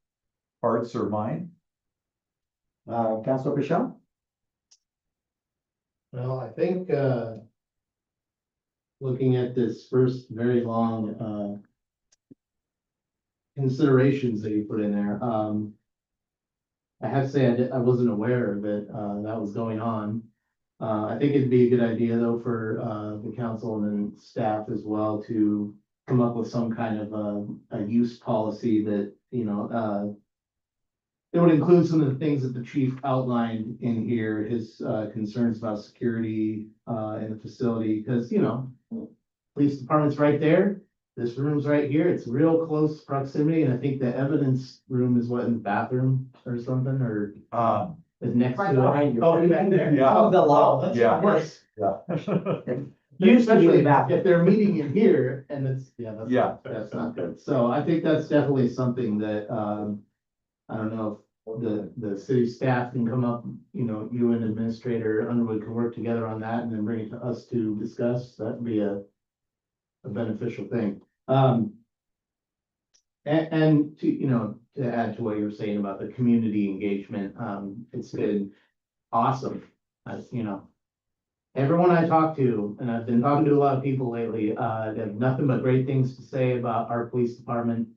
hearts or mind. Councilor Bichelle? Well, I think, looking at this first very long, considerations that you put in there, I have to say I wasn't aware that, that was going on. I think it'd be a good idea though for, the council and staff as well to come up with some kind of a use policy that, it would include some of the things that the chief outlined in here, his concerns about security in the facility, because, you know, police department's right there. This room's right here. It's real close proximity, and I think the evidence room is what, in the bathroom or something, or is next to Right it. behind you. Oh, back there. Yeah. Oh, the law. That's Yeah. worse. Used to be Especially a bathroom. if they're meeting in here and it's, Yeah. that's not good. So I think that's definitely something that, I don't know if the city staff can come up, you know, you and Administrator Underwood can work together on that and then bring it to us to discuss. That'd be a beneficial thing. And to, you know, to add to what you were saying about the community engagement, it's been awesome. As you know, everyone I talk to, and I've been talking to a lot of people lately, they have nothing but great things to say about our police department.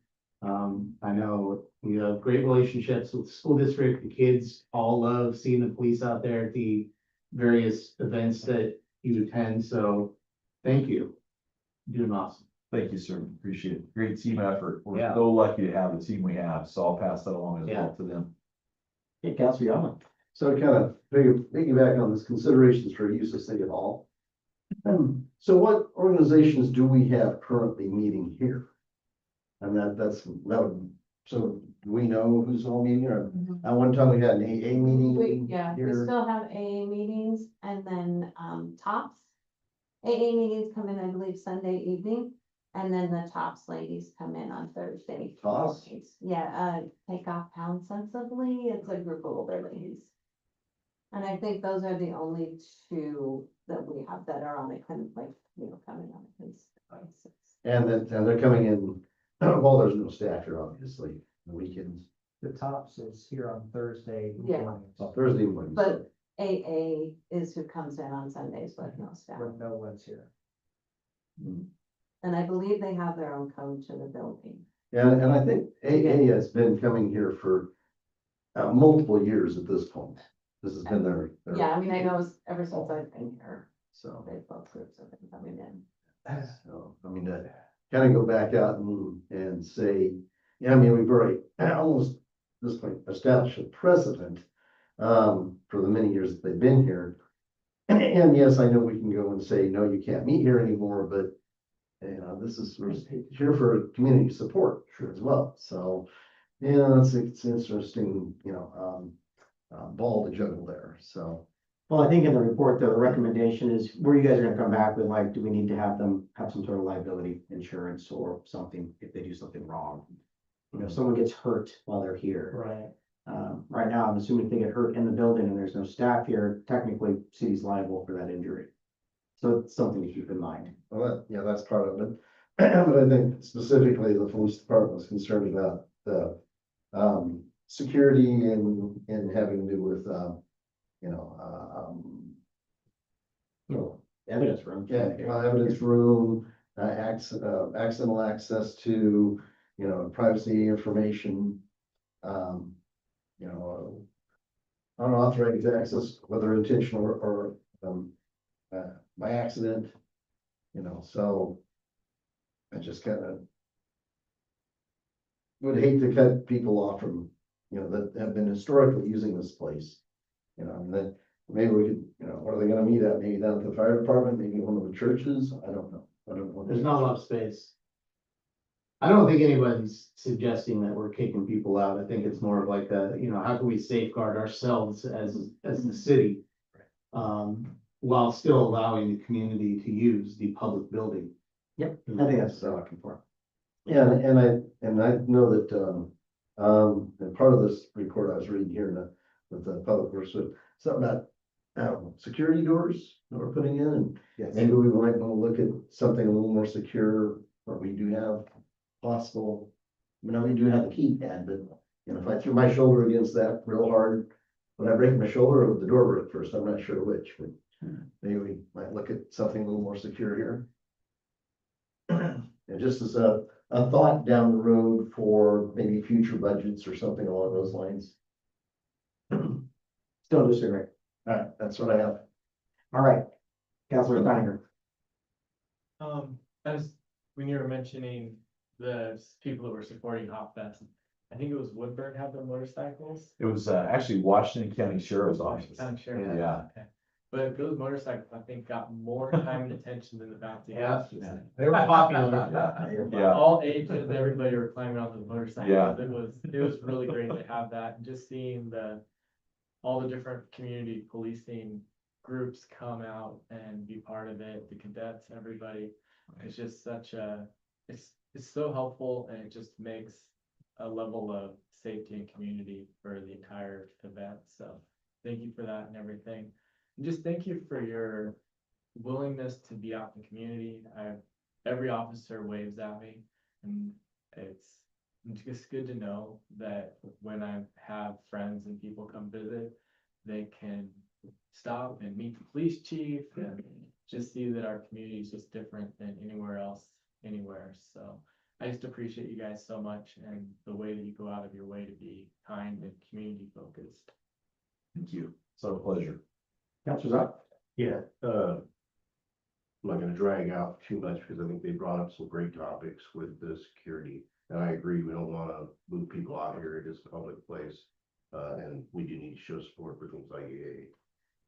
I know we have great relationships with the school district. The kids all love seeing the police out there at the various events that you attend. So thank you. You're doing awesome. Thank you, sir. Appreciate it. Great team effort. We're Yeah. so lucky to have the team we have, so I'll pass that along as Yeah. well to them. Hey, Counselor Young. So kind of piggyback on this considerations for use of City Hall. So what organizations do we have currently meeting here? And so do we know who's all meeting, or at one time we had an AA meeting? We here? still have AA meetings and then, TOPS. AA meetings come in, I believe, Sunday evening, and then the TOPS ladies come in on Thursday. TOPS? Yeah, Take Off Pound Sensibly, it's a group of older ladies. And I think those are the only two that we have that are on a kind of like, you know, coming on a basis. And they're coming in, well, there's no staff here, obviously, the weekends, The tops is here on Thursday. Yeah. mornings, Thursday mornings. But AA is who comes in on Sundays with no staff. When no one's here. And I believe they have their own code to the building. And I think AA has been coming here for multiple years at this point. This has been their. Yeah, I mean, I know ever since I've been here, So, they both groups have been coming in. so, I mean, to kind of go back out and say, yeah, I mean, we've already almost at this point established a precedent for the many years that they've been here. And yes, I know we can go and say, no, you can't meet here anymore, but you know, this is, we're here for community support as well. So, yeah, it's interesting, you know, ball to juggle there. So, Well, I think in the report, the recommendation is where you guys are gonna come back with, like, do we need to have them have some sort of liability insurance or something if they do something wrong? You know, if someone gets hurt while they're here. Right. Right now, I'm assuming if they get hurt in the building and there's no staff here, technically city's liable for that injury. So it's something to keep in mind. well, yeah, that's part of it. But I think specifically the police department was concerned about the security and having to do with, you know, Evidence room. evidence room, accidental access to, you know, privacy information. You know, unauthorized access, whether intentional or by accident, you know, so I just kind of would hate to cut people off from, you know, that have been historically using this place. You know, and then maybe we could, you know, what are they gonna meet at? Maybe down at the fire department, maybe one of the churches? I don't know. I don't know. There's not a lot of space. I don't think anybody's suggesting that we're kicking people out. I think it's more of like a, you know, how can we safeguard ourselves as the city? While still allowing the community to use the public building. Yep, I think that's what they're looking for. Yeah, and I know that, and part of this report I was reading here with the public works, so something about, security doors that we're putting in, and maybe we might want to look at something a little more secure, where we do have possible, you know, we do have the keypad, but, you know, if I threw my shoulder against that real hard, would I break my shoulder or would the door break first? I'm not sure which, but maybe we might look at something a little more secure here. And just as a thought down the road for maybe future budgets or something along those lines. Still disagree. All right, that's what I have. All right. Counselor Steiger. As when you were mentioning the people that were supporting Hop Fest, I think it was Woodburn had the motorcycles. It was actually Washington County Sheriff's Office. I'm sure. Yeah. Okay. But those motorcycles, I think, got more time and attention than the bouncy Yeah. houses. They were popular. Yeah. All ages, everybody were climbing on the motorcycles. Yeah. It was really great to have that, and just seeing all the different community policing groups come out and be part of it, the cadets, everybody. It's just it's so helpful, and it just makes a level of safety and community for the entire event. So thank you for that and everything. And just thank you for your willingness to be out in the community. Every officer waves at me, and it's just good to know that when I have friends and people come visit, they can stop and meet the police chief and just see that our community is just different than anywhere else, anywhere. So I just appreciate you guys so much, and the way that you go out of your way to be kind and community focused. Thank you. It's our pleasure. Counselor's up. Yeah, I'm not gonna drag out too much because I think they brought up some great topics with the security. And I agree, we don't wanna move people out here. It is a public place. And we do need to show support for things like EA.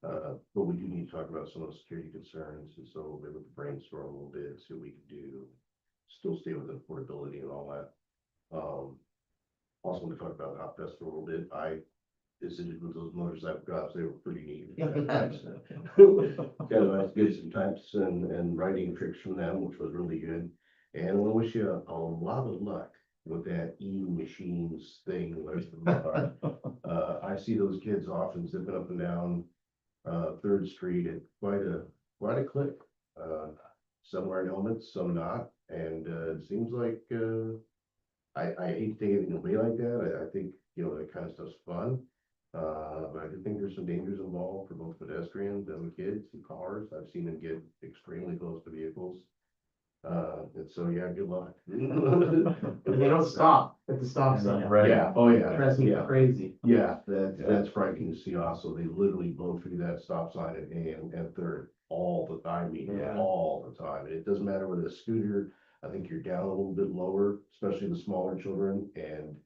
But we do need to talk about some of the security concerns, and so maybe we can brainstorm a little bit, see what we can do. Still stay within affordability and all that. Also want to talk about Hot Fest for a little bit. I visited with those motorcycle cops. They were pretty neat. Got a get some types and writing tricks from them, which was really good. And I want to wish you a lot of luck with that machines thing. I see those kids often zipping up and down 3rd Street at quite a clip. Some wearing helmets, some not, and it seems like I hate to take anything away like that. I think, you know, that kind of stuff's fun. But I do think there's some dangers involved for both pedestrians and the kids and cars. I've seen them get extremely close to vehicles. And so, yeah, good luck. And they don't stop at the stop sign. Right. Yeah, oh, yeah. Drives me Yeah. crazy. Yeah, that's frightening to see also. They literally blow through that stop sign at A and 3rd all the time, I mean, Yeah. all the time. And it doesn't matter whether it's a scooter, I think you're down a little bit lower, especially the smaller children. And,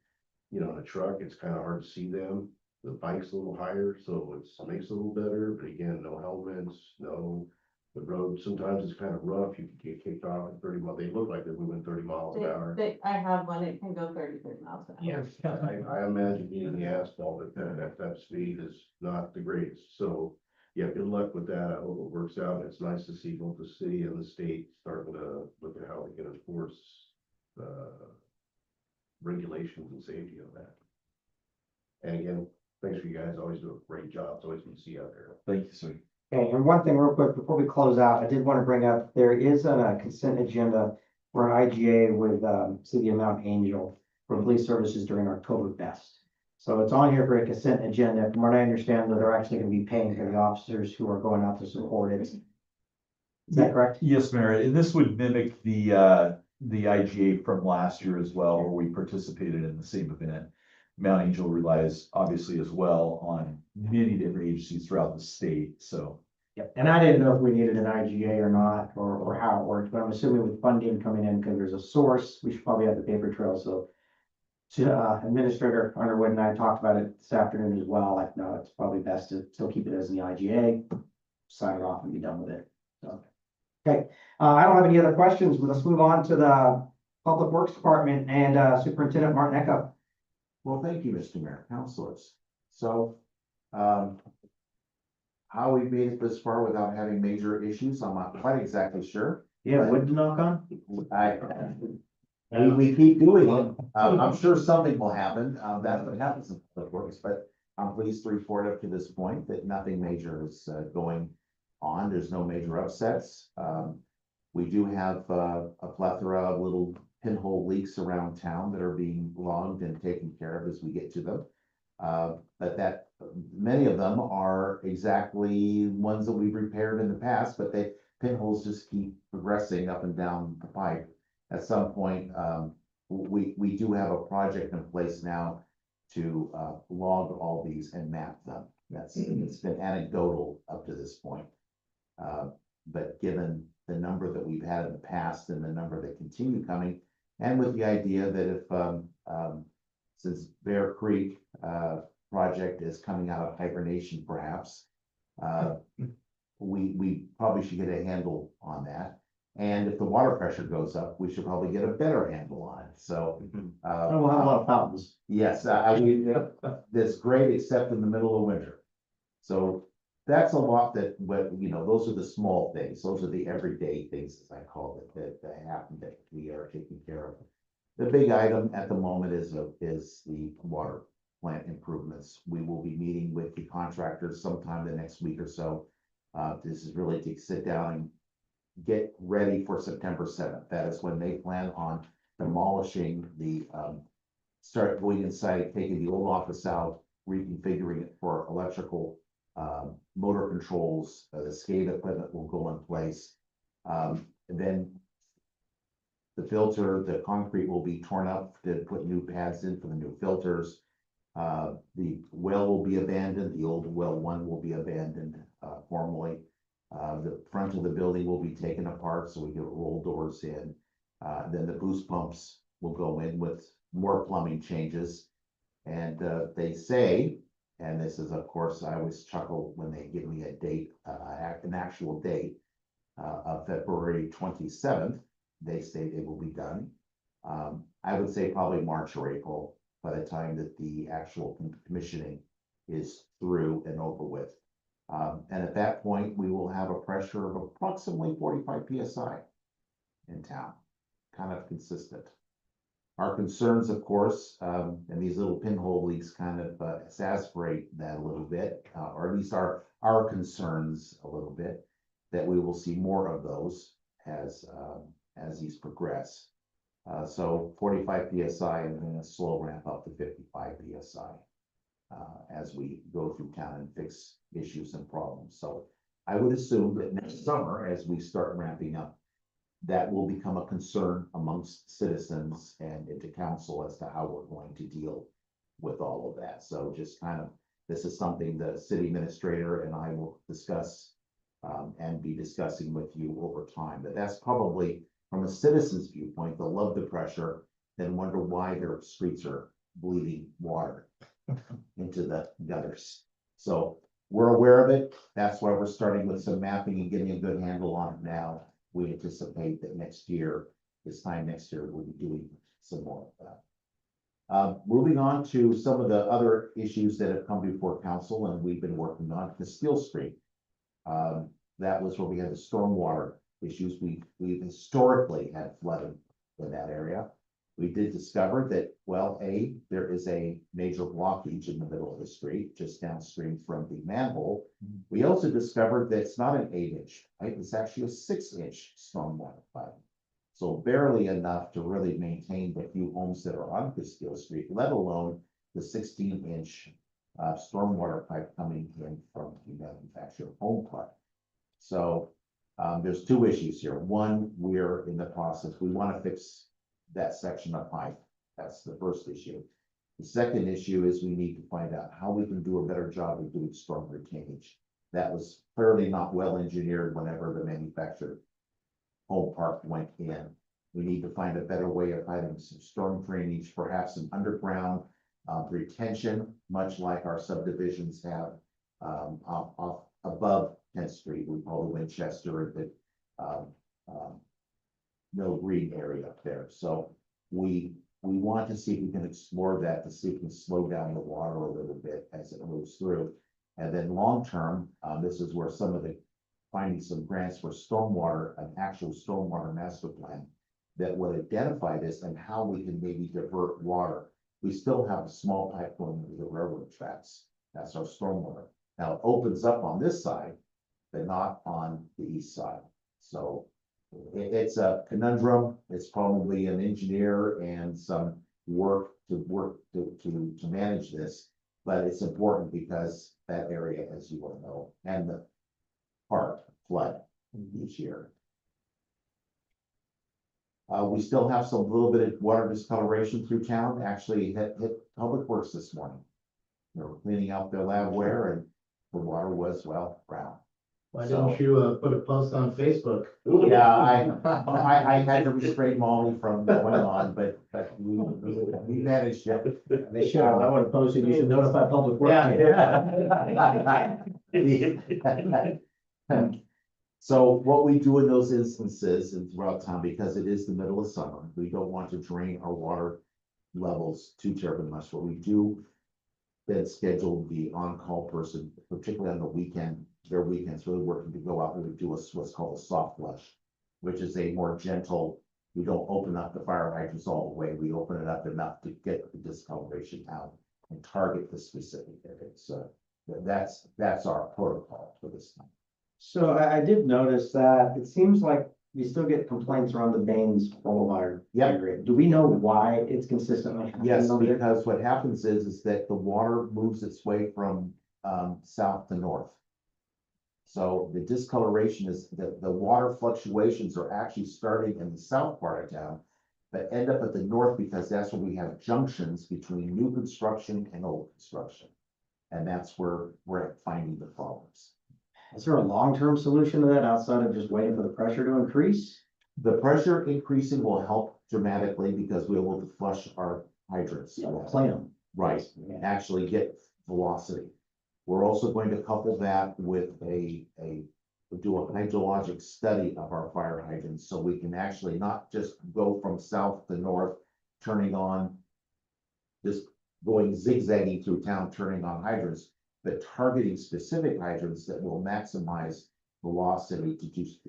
you know, in a truck, it's kind of hard to see them. The bike's a little higher, so it makes it a little better. But again, no helmets, the road sometimes is kind of rough. You can get kicked off at 30 miles. They look like they're moving 30 miles an hour. I have one, it can go 33 miles an hour. Yeah. I imagine being the asphalt at that speed is not the greatest, so, yeah, good luck with that, I hope it works out, it's nice to see both the city and the state starting to look at how they can enforce, regulations and safety of that. And again, thanks for you guys, always do a great job, it's always good to see you out there. Thank you, sir. Okay, and one thing real quick, before we close out, I did want to bring up, there is a consent agenda for an IGA with, City of Mount Angel for police services during Oktoberfest. So it's on here for a consent agenda. From what I understand, that they're actually going to be paying for the officers who are going out to support it. Is that correct? Yes, Mayor, and this would mimic the IGA from last year as well, where we participated in the same event. Mount Angel relies obviously as well on many different agencies throughout the state, so. Yep, and I didn't know if we needed an IGA or not, or how it worked, but I'm assuming with funding coming in, because there's a source, we should probably have the paper trail, so. Administrator Underwood and I talked about it this afternoon as well, like, no, it's probably best to still keep it as the IGA, sign it off and be done with it, so. Okay, I don't have any other questions, but let's move on to the Public Works Department and Superintendent Martin Echo. Well, thank you, Mr. Mayor, councilors. So, how we made it this far without having major issues, I'm not quite exactly sure. Yeah, wood to knock on? We keep doing it. I'm sure something will happen. That's what happens in public works, but I'm pleased to report up to this point that nothing major is going on. There's no major upsets. We do have a plethora of little pinhole leaks around town that are being logged and taken care of as we get to them. But many of them are exactly ones that we've repaired in the past, but pinholes just keep progressing up and down the pipe. At some point, we do have a project in place now to log all these and map them. It's been anecdotal up to this point. But given the number that we've had in the past and the number that continue coming, and with the idea that if since Bear Creek, project is coming out of hibernation perhaps, we probably should get a handle on that. And if the water pressure goes up, we should probably get a better handle on it, so. Oh, we'll have a lot of fountains. Yes, that's great, except in the middle of winter. So that's a lot that, those are the small things, those are the everyday things, as I call it, that happen that we are taking care of. The big item at the moment is the water plant improvements. We will be meeting with the contractors sometime the next week or so. This is really to sit down and get ready for September 7th. That is when they plan on demolishing start going inside, taking the old office out, reconfiguring it for electrical, motor controls, the SCADA equipment will go in place. And then the filter, the concrete will be torn up to put new pads in for the new filters. The well will be abandoned, the old well 1 will be abandoned formally. The front of the building will be taken apart so we get roll doors in. Then the boost pumps will go in with more plumbing changes. And they say, and this is, of course, I always chuckle when they give me a date, an actual date of February 27th. They say they will be done. I would say probably March or April by the time that the actual commissioning is through and over with. And at that point, we will have a pressure of approximately 45 PSI in town, kind of consistent. Our concerns, of course, and these little pinhole leaks kind of exasperate that a little bit, or at least our concerns a little bit, that we will see more of those as these progress. So 45 PSI and then a slow ramp up to 55 PSI as we go through town and fix issues and problems. So I would assume that next summer, as we start ramping up, that will become a concern amongst citizens and into council as to how we're going to deal with all of that. So just kind of, this is something the city administrator and I will discuss and be discussing with you over time. But that's probably, from a citizen's viewpoint, they'll love the pressure, then wonder why their streets are bleeding water into the gutters. So we're aware of it. That's why we're starting with some mapping and getting a good handle on it now. We anticipate that this time next year, we'll be doing some more of that. Moving on to some of the other issues that have come before council and we've been working on, Castile Street. That was where we had the stormwater issues. We've historically had flooding in that area. We did discover that, well, there is a major blockage in the middle of the street, just downstream from the manhole. We also discovered that it's not an 8-inch pipe, it's actually a 6-inch stormwater pipe. So barely enough to really maintain the few homes that are on Castile Street, let alone the 16-inch stormwater pipe coming in from the manufactured home pipe. So there's two issues here. One, we're in the process, we want to fix that section of pipe. That's the first issue. The second issue is we need to find out how we can do a better job of doing storm retainage. That was clearly not well engineered whenever the manufactured home park went in. We need to find a better way of hiding some storm drainage, perhaps some underground retention, much like our subdivisions have off above 10th Street. We call the Winchester, the Mill Green area up there. So we want to see if we can explore that, to see if we can slow down the water a little bit as it moves through. And then long term, this is where some of the finding some grants for stormwater, an actual stormwater master plan that would identify this and how we can maybe divert water. We still have a small pipe going into the railroad tracks. That's our stormwater. Now it opens up on this side, but not on the east side. So it's a conundrum. It's probably an engineer and some work to manage this, but it's important because that area, as you well know, and the park flood each year. We still have some little bit of water discoloration through town. Actually hit Public Works this morning. They were cleaning out their labware and the water was, well, brown. Why So- didn't you, put a post on Facebook? Yeah, I had to restrain Molly from going on, but we managed it. They should have, I would have posted, you should notify public works. So what we do in those instances and throughout town, because it is the middle of summer, we don't want to drain our water levels too terribly much. What we do then schedule the on-call person, particularly on the weekend, their weekends, really working to go out and we do what's called a soft flush, which is a more gentle, we don't open up the fire hydrants all the way, we open it up enough to get the discoloration out and target the specific areas. So that's our protocol for this time. So I did notice that it seems like we still get complaints around the Baines Boulevard. Yep. area. Do we know why it's consistently happening Yes, over there? because what happens is that the water moves its way from south to north. So the discoloration is the water fluctuations are actually starting in the south part of town, but end up at the north because that's where we have junctions between new construction and old construction. And that's where we're finding the problems. Is there a long-term solution to that outside of just waiting for the pressure to increase? The pressure increasing will help dramatically because we're able to flush our hydrants. Clean them. Right, actually get velocity. We're also going to couple that with do a hydrologic study of our fire hydrants, so we can actually not just go from south to north, turning on, just going zigzagging through town, turning on hydrants, but targeting specific hydrants that will maximize velocity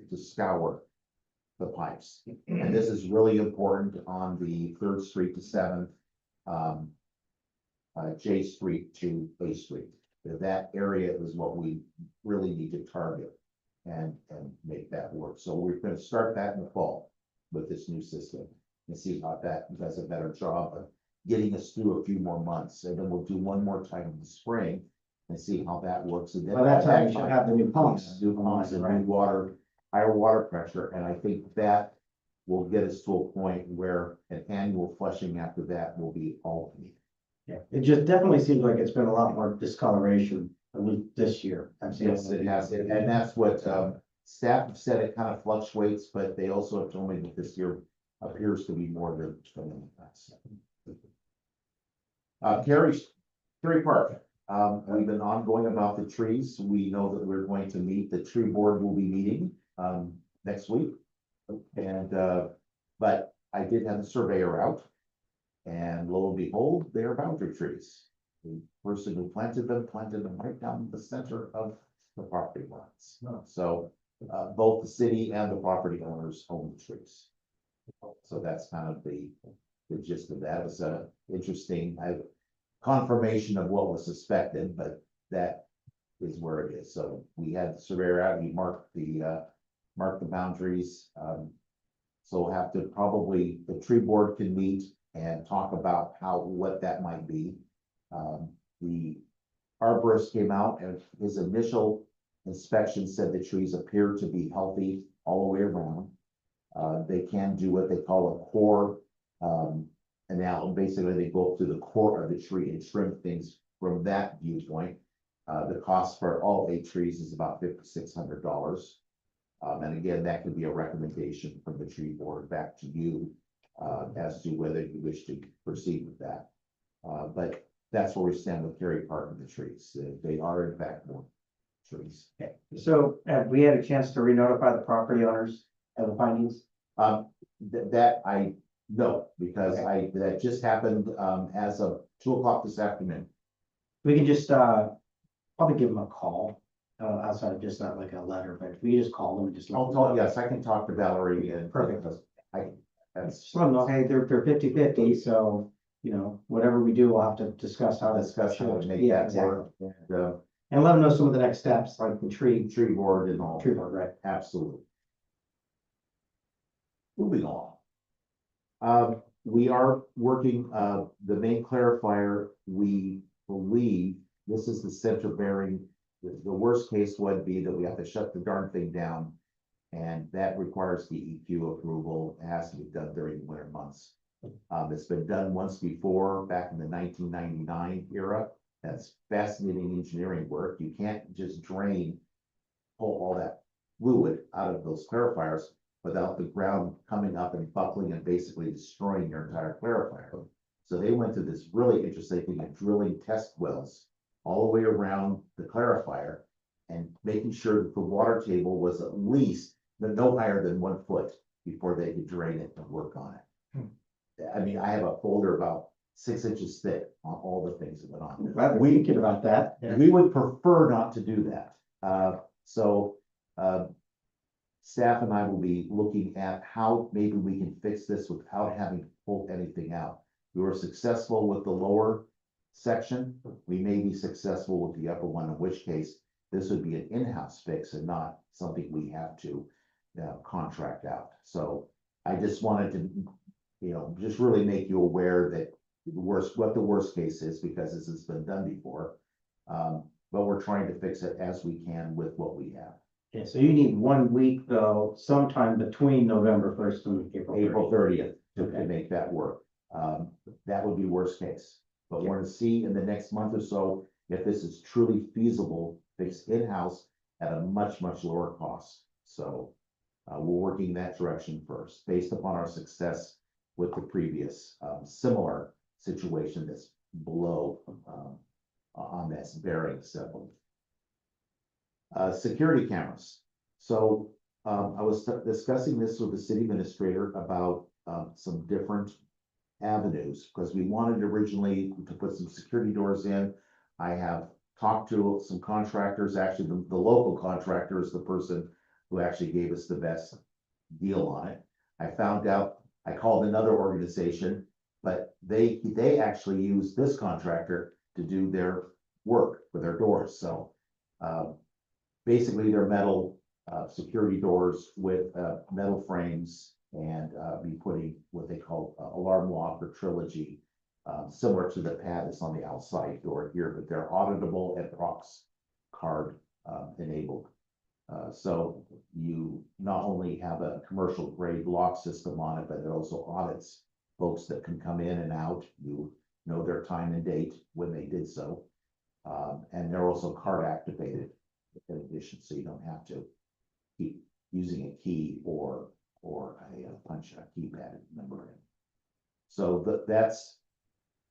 to scour the pipes. And this is really important on the 3rd Street to 7th, J Street to A Street. That area is what we really need to target and make that work. So we're gonna start that in the fall with this new system and see how that does a better job of getting us through a few more months. And then we'll do one more time in the spring and see how that works. And then By that time, you should have the new pumps. New pumps and new water, higher water pressure. And I think that will get us to a point where an annual flushing after that will be all we need. Yeah, it just definitely seems like it's been a lot more discoloration, at least this year. I've seen Yes, it has, and that's what, staff have said, it kind of fluctuates, but they also have told me that this year appears to be more than in the past. Kerry Park, we've been ongoing about the trees. We know that we're going to meet, the tree board will be meeting, next week. And, but I did have a surveyor out. And lo and behold, they are boundary trees. The person who planted them right down the center of the property lines. So, both the city and the property owners own the trees. So that's kind of the gist of that. It was a interesting, confirmation of what was suspected, but that is where it is. So we had the surveyor out, he marked the boundaries. So we'll have to probably, the tree board can meet and talk about what that might be. The arborist came out and his initial inspection said the trees appear to be healthy all the way around. They can do what they call a core, analysis. Basically, they go up to the core of the tree and trim things from that viewpoint. The cost for all 8 trees is about $5,600. And again, that could be a recommendation from the tree board back to you as to whether you wish to proceed with that. But that's where we stand with Kerry Park and the trees. They are in fact more trees. Okay. So have we had a chance to re-notify the property owners of the findings? That I know, because Okay. that just happened as of 2 o'clock this afternoon. We can just probably give them a call outside of just not like a letter, but if we just call them and just. let them know. Yes, I can talk to Valerie and. Perfect. That's Just let them know, hey, they're 50/50, so, you know, whatever we do, we'll have to discuss how to. discuss how to make Yeah, that exactly. work. And And let them know some of the next steps, like the tree tree board and all. board, right? Absolutely. Moving on. We are working, the main clarifier, we believe this is the center bearing. The worst case would be that we have to shut the darn thing down. And that requires DEQ approval. It has to be done during the winter months. It's been done once before, back in the 1999 era. That's fascinating engineering work. You can't just drain pull all that fluid out of those clarifiers without the ground coming up and buckling and basically destroying your entire clarifier. So they went through this really interesting thing of drilling test wells all the way around the clarifier and making sure that the water table was at least no higher than 1 foot before they could drain it and work on it. I mean, I have a folder about 6 inches thick on all the things that went on. I'm glad we're thinking about that. We would prefer not to do that. Staff and I will be looking at how maybe we can fix this without having to pull anything out. We were successful with the lower section. We may be successful with the upper one, in which case this would be an in-house fix and not something we have to contract out. So I just wanted to, just really make you aware that what the worst case is, because this has been done before. But we're trying to fix it as we can with what we have. Okay, so you need 1 week though, sometime between November 1st and April 30th. April 30th to Okay. make that work. That would be worst case. But we're gonna see in the next month or so if this is truly feasible, fixed in-house at a much, much lower cost. So we're working that direction first, based upon our success with the previous similar situation that's below on this bearing symbol. Security cameras. So I was discussing this with the city administrator about some different avenues, because we wanted originally to put some security doors in. I have talked to some contractors, actually the local contractor is the person who actually gave us the best deal on it. I found out, I called another organization, but they actually use this contractor to do their work for their doors. So basically they're metal security doors with metal frames, and be putting what they call alarm lock or trilogy, similar to the pad that's on the outside door here, but they're auditable and Prox card enabled. So you not only have a commercial grade lock system on it, but it also audits folks that can come in and out. You know their time and date when they did so. And they're also card activated in addition, so you don't have to keep using a key or a punch a keypad number in. So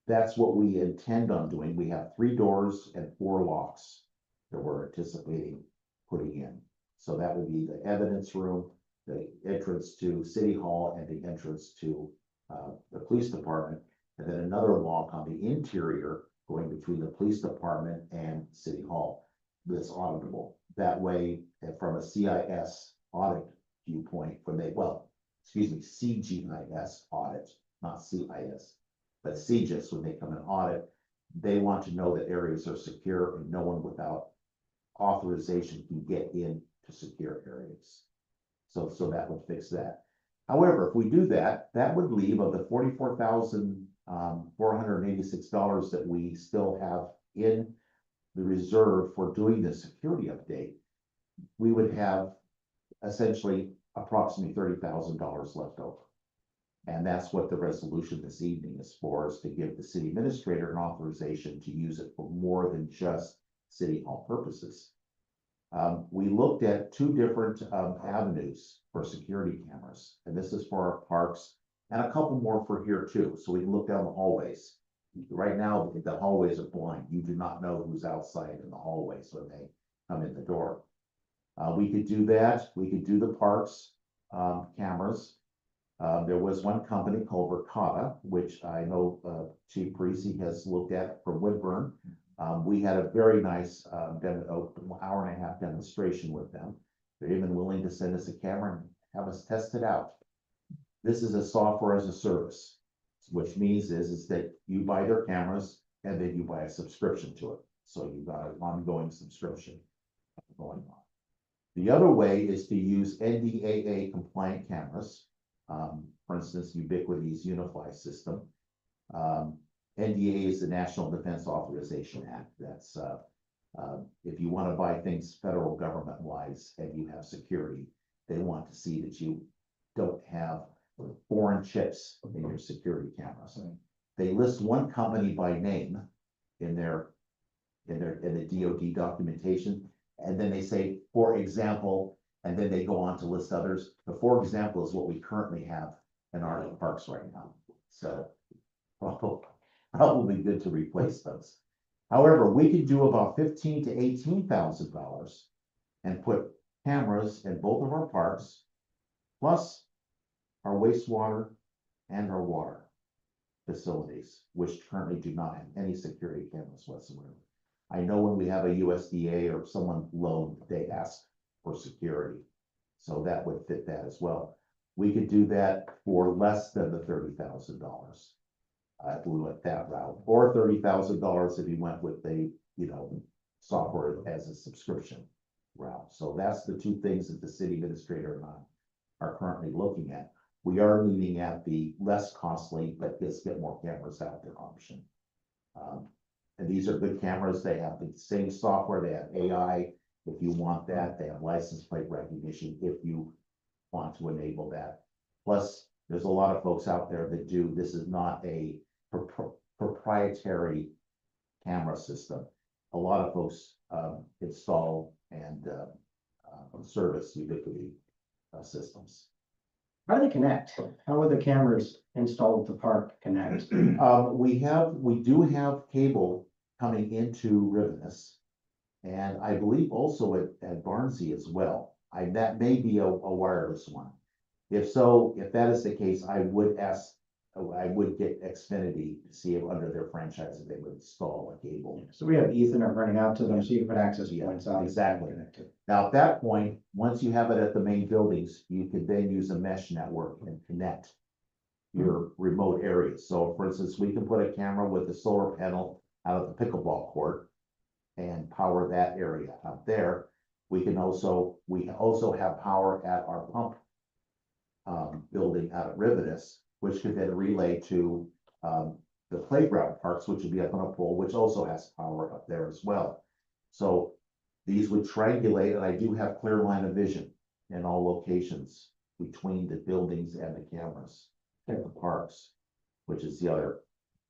that's what we intend on doing. We have 3 doors and 4 locks that we're anticipating putting in. So that would be the evidence room, the entrance to City Hall, and the entrance to the police department, and then another lock on the interior going between the police department and City Hall that's auditable. That way, from a CIS audit viewpoint, CGIS audit, not CIS, but CGIS, when they come and audit, they want to know that areas are secure and no one without authorization can get in to secure areas. So that would fix that. However, if we do that, that would leave of the $44,486 that we still have in the reserve for doing the security update, we would have essentially approximately $30,000 left over. And that's what the resolution this evening is for, is to give the city administrator an authorization to use it for more than just City Hall purposes. We looked at 2 different avenues for security cameras, and this is for our parks and a couple more for here too, so we can look down the hallways. Right now, the hallways are blind. You do not know who's outside in the hallways when they come in the door. We could do that. We could do the parks cameras. There was one company called Verkada, which I know Chief Parisi has looked at from Woodburn. We had a very nice hour-and-a-half demonstration with them. They're even willing to send us a camera and have us test it out. This is a software as a service, which means is that you buy their cameras and then you buy a subscription to it. So you've got an ongoing subscription going on. The other way is to use NDAA compliant cameras. For instance, Ubiquity's Unify system. NDAA is the National Defense Authorization Act. That's if you want to buy things federal government wise and you have security, they want to see that you don't have foreign chips in your security cameras. They list one company by name in the DoD documentation. And then they say, for example, and then they go on to list others. The for example is what we currently have in our parks right now. So probably good to replace those. However, we could do about $15,000 to $18,000 and put cameras in both of our parks, plus our wastewater and our water facilities, which currently do not have any security cameras whatsoever. I know when we have a USDA or someone loan, they ask for security. So that would fit that as well. We could do that for less than the $30,000. If we went that route, or $30,000 if you went with the, software as a subscription route. So that's the two things that the city administrator and I are currently looking at. We are leaning at the less costly, but just get more cameras out there option. And these are good cameras. They have the same software. They have AI. If you want that, they have license plate recognition if you want to enable that. Plus, there's a lot of folks out there that do, this is not a proprietary camera system. A lot of folks install and service Ubiquiti systems. How do they connect? How are the cameras installed at the park connect? We do have cable coming into Rivinus, and I believe also at Barnsley as well. That may be a wireless one. If so, if that is the case, I would get Xfinity to see if under their franchise if they would install a cable. So we have Ethernet running out to them, so you can put access points out. Exactly. Now, at that point, once you have it at the main buildings, you could then use a mesh network and connect your remote areas. So for instance, we can put a camera with a solar panel out of the pickleball court and power that area out there. We also have power at our pump building out at Rivinus, which could then relay to the playground parks, which would be up on a pole, which also has power up there as well. So these would triangulate, and I do have clear line of vision in all locations between the buildings and the cameras at the parks, which is the other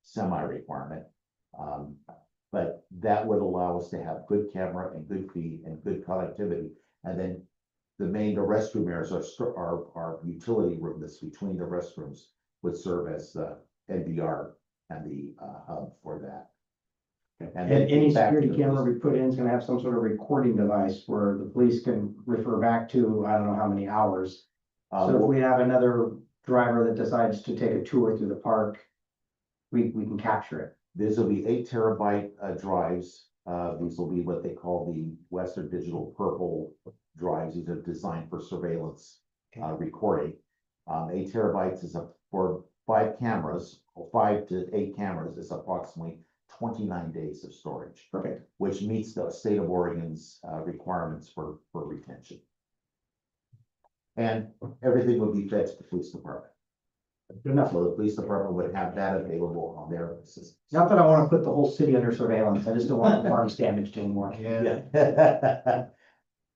semi-requirement. But that would allow us to have good camera and good feed and good connectivity. And then the restroom areas are utility room that's between the restrooms would serve as the NVR and the hub for that. And any security camera we put in is gonna have some sort of recording device where the police can refer back to, I don't know how many hours. So if we have another driver that decides to take a tour through the park, we can capture it. These will be 8 terabyte drives. These will be what they call the Western Digital Purple drives. These are designed for surveillance recording. 8 terabytes is for 5 cameras, or 5 to 8 cameras is approximately 29 days of storage. Perfect. Which meets the state of Oregon's requirements for retention. And everything would be fed to the police department. Good enough. So the police department would have that available on their systems. Not that I wanna put the whole city under surveillance, I just don't want the farms damaged anymore. Yeah.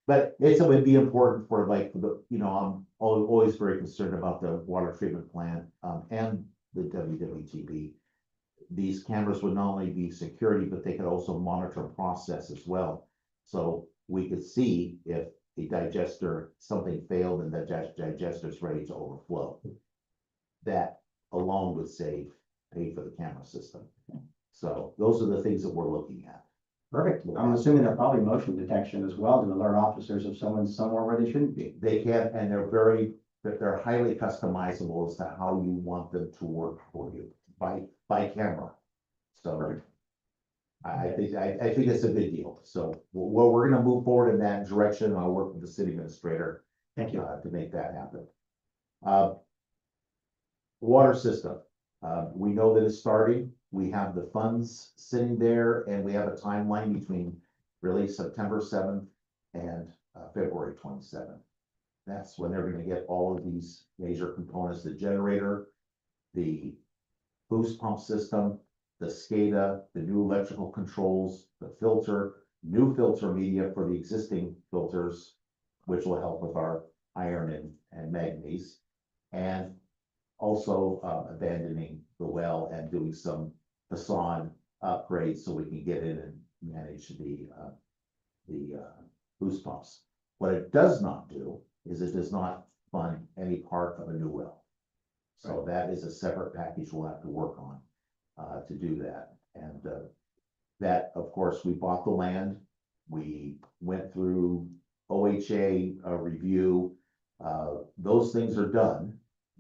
But it would be important for I'm always very concerned about the water treatment plant, and the WWTB. These cameras would not only be security, but they could also monitor process as well. So we could see if the digester, something failed and the digester is ready to overflow. That alone would pay for the camera system. So those are the things that we're looking at. Perfect. I'm assuming they're probably motion detection as well to alert officers if someone's somewhere where they shouldn't be. They can, and they're highly customizable as to how you want them to work for you by camera. So I think it's a good deal. So we're gonna move forward in that direction, and I'll work with the city administrator Thank you. to make that happen. Water system. We know that it's starting. We have the funds sitting there, and we have a timeline between really September 7th and February 27th. That's when they're gonna get all of these major components, the generator, the boost pump system, the SCADA, the new electrical controls, the filter, new filter media for the existing filters, which will help with our iron and manganese, and also abandoning the well and doing some facade upgrades so we can get in and manage the boost pumps. What it does not do is it does not fund any part of a new well. So that is a separate package we'll have to work on, to do that. And, that, of course, we bought the land, we went through OHA, review. Those things are done,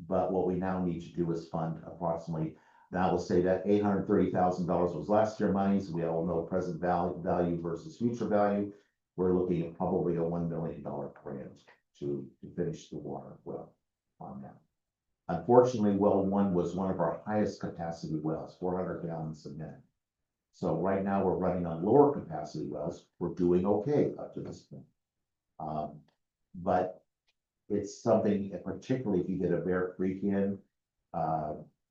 but what we now need to do is fund approximately, now we'll say that $830,000 was last year monies, we all know present value versus future value. We're looking at probably a $1 million grant to finish the water well on that. Unfortunately, well one was one of our highest capacity wells, 400 gallons a minute. So right now we're running on lower capacity wells. We're doing okay up to this point. But it's something, particularly if you get a Bear Creek in,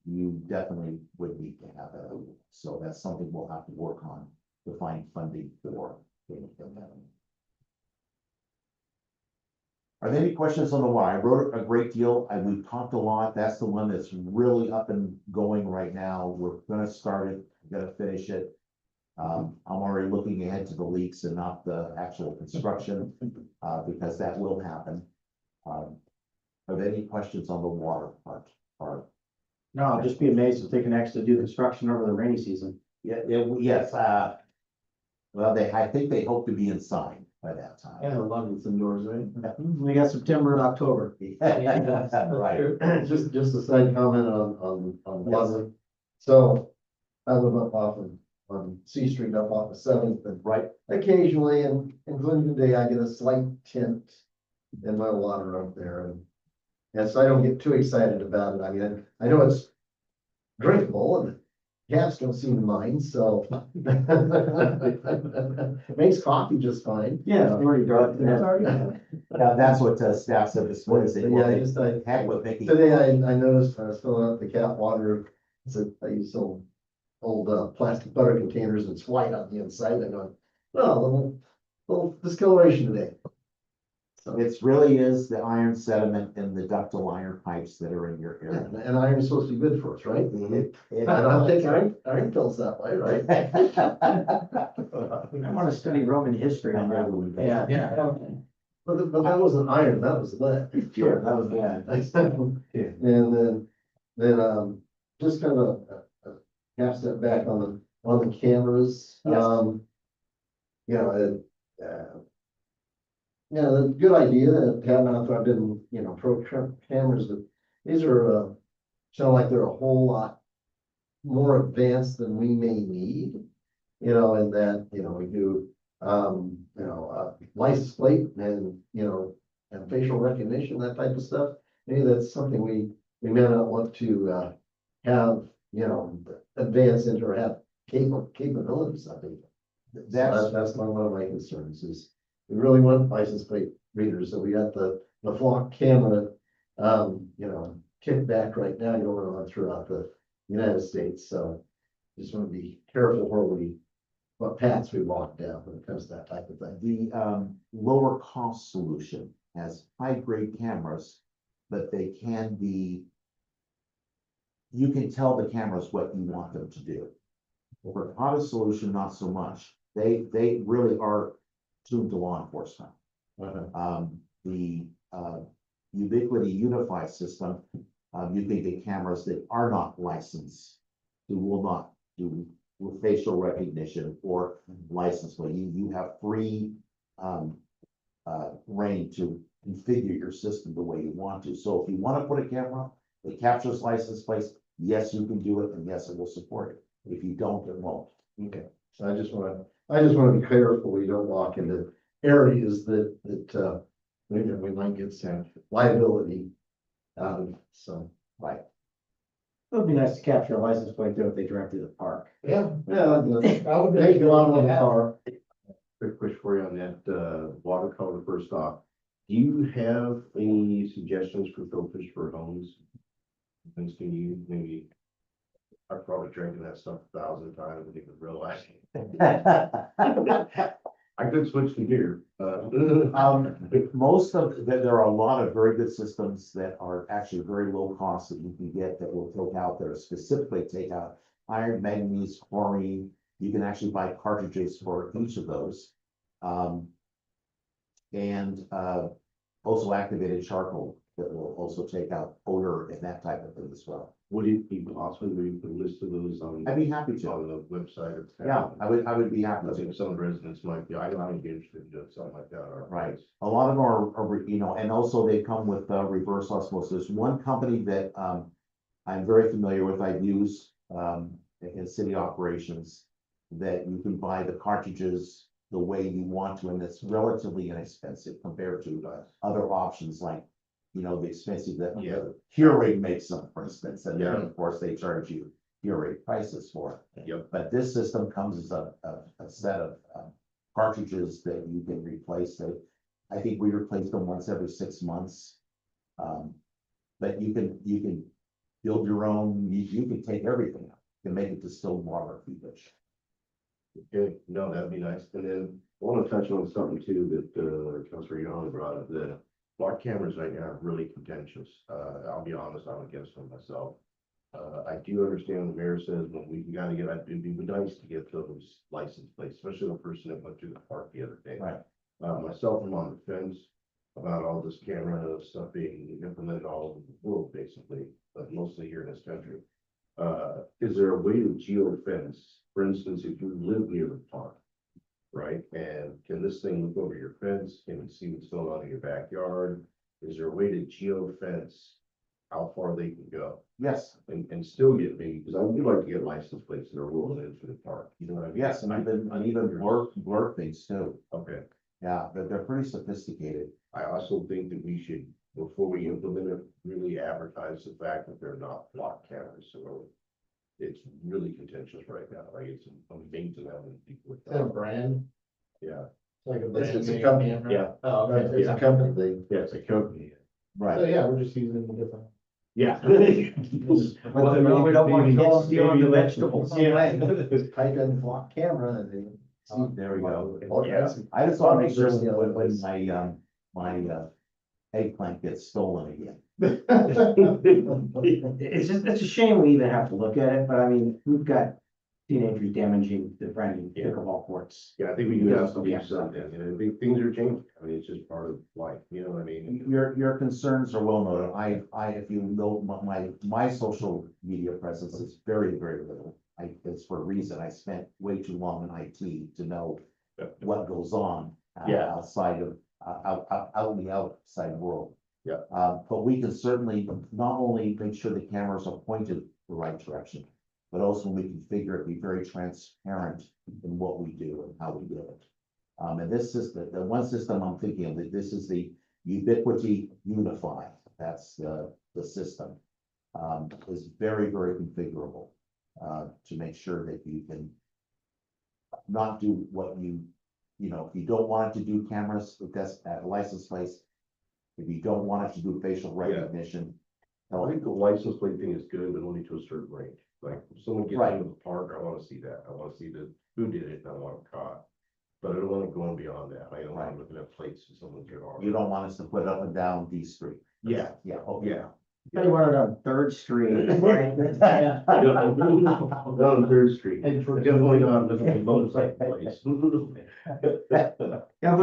you definitely would need to have that. So that's something we'll have to work on to find funding for. Are there any questions on the why? I wrote a great deal, and we've talked a lot. That's the one that's really up and going right now. We're gonna start it, gonna finish it. I'm already looking ahead to the leaks and not the actual construction, because that will happen. Are there any questions on the water part? No, I'll just be amazed if they can actually do construction over the rainy season. Yeah, yes, well, I think they hope to be inside by that time. Yeah, a lot of it's indoors, right? We got September and October. Right. Just a side comment on water. So I live up off of, on C Street up off of Seventh, and Right. occasionally, and including today, I get a slight tint in my water up there, and so I don't get too excited about it. I mean, I know it's drinkable, and cats don't seem to mind, so it makes coffee just fine. Yeah, it's already dark. It's already- Yeah, that's what staff said this morning. They Yeah, I just, I, heck with making. today I noticed when I was filling out the cat water, I use some old plastic butter containers, it's white on the inside, I go, well, little discoloration today. So, It really is the iron sediment and the ductile iron pipes that are in your yeah, area. and iron is supposed to be good for us, right? It- I don't think iron feels that way, right? I want to study Roman history on that. Yeah. But that wasn't iron, that was lead. Sure, that was bad. And then, just kind of half step back on the cameras. Yes. You know, yeah, the good idea that having out there, I've been, pro cameras, but these are, sound like they're a whole lot more advanced than we may need. And that, we do, license plate and, and facial recognition, that type of stuff. Maybe that's something we may not want to, have, advance into or have capabilities of it. That's not one of my concerns is we really want license plate readers. So we got the flock camera, kicked back right now, going on throughout the United States. So just want to be careful what paths we walk down when it comes to that type of thing. The lower cost solution has high grade cameras, but they can be. You can tell the cameras what you want them to do. For auto solution, not so much. They really are tuned to law enforcement. The Ubiquity Unify system, you can get cameras that are not licensed, who will not do with facial recognition or license plate. You have free reign to configure your system the way you want to. So if you want to put a camera that captures license plates, yes, you can do it, and yes, it will support it. If you don't, it won't. Okay, so I just want to be careful we don't walk into areas that we might get some liability out of, so. Right. It would be nice to capture a license plate though if they drive through the park. Yeah. I would Take you out of the have- car. Quick question for you on that, watercolor first off. Do you have any suggestions for filters for homes? Things can you maybe? I've probably drinking that stuff 1,000 times and even realize. I could switch to beer. Most of, there are a lot of very good systems that are actually very low cost that you can get that will take out, that are specifically take out iron, manganese, chlorine. You can actually buy cartridges for each of those. and, also activated charcoal that will also take out odor and that type of thing as well. Would it be possible to put a list of those on? I'd be happy to. On the website of town? Yeah, I would be happy I to. think some residents might be, I might be interested in doing something like that. Or- Right. A lot of them are, you know, and also they come with reverse osmosis. There's one company that I'm very familiar with, I've used in city operations, that you can buy the cartridges the way you want to, and it's relatively inexpensive compared to other options like, you know, the expensive that Curate makes them, for instance, and then of course they charge you Curate prices for it. Yep. But this system comes as a set of cartridges that you can replace. That I think we replace them once every 6 months. But you can build your own. You can take everything out. You can make it distilled water if you wish. Okay, no, that'd be nice. And then I want to touch on something too that Councilor Young brought up. The block cameras right now are really contentious. I'll be honest, I'm against them myself. I do understand the mayor says, but we gotta get, it'd be nice to get those license plates, especially the person that went through the park the other day. Right. Myself, I'm on the fence about all this camera stuff being implemented all over the world, basically, but mostly here in this country. Is there a way to geo-fence, for instance, if you live near the park, right? And can this thing look over your fence? Can it see what's going on in your backyard? Is there a way to geo-fence how far they can go? Yes, And still get me, because I would like to get license plates that are rolling into the park, you know what I mean? yes, and even blur things too. Okay, Yeah, they're pretty sophisticated. I also think that we should, before we implement it, really advertise the fact that they're not block cameras, so it's really contentious right now, like it's amazing how many people. Is that a brand? Yeah, Like a It's brand a name company, camera? yeah. Oh, okay. It's a company, they, yeah, it's a company. So Right. yeah, we're just using a different. Yeah. But we don't want to go stealing the vegetables. just type in block camera and they. There we go. All kinds of- I just want to make sure that when my eggplant gets stolen again. It's a shame we even have to look at it, but I mean, we've got teenagers damaging the brand new pickleball courts. Yeah, I think we do have to Yeah. do something, and I think things are changing, I mean, it's just part of life, you know what I mean? Your concerns are well noted. If you know, my social media presence is very, very little. It's for a reason. I spent way too long in IT to know what goes on outside of, out in the outside world. Yeah. But we can certainly not only make sure the cameras are pointed the right direction, but also we can figure it, be very transparent in what we do and how we do it. And this is the one system I'm thinking of, that this is the Ubiquity Unify. That's the system. Is very, very configurable, to make sure that you can not do what you know, if you don't want it to do cameras, that's at a license place. If you don't want it to do facial recognition. I think the license plate thing is good, but only to a certain range, like, if someone gets Right. into the park, I wanna see that, I wanna see who did it, and I want them caught. But I don't want it going beyond that, I don't want them looking at plates and someone's get off. You don't want us to put up and down D Street. Yeah, Yeah, okay. yeah. They want it on Third Street, right? Yeah. On Third Street, And for- definitely not looking at motorcycle plates. Counselor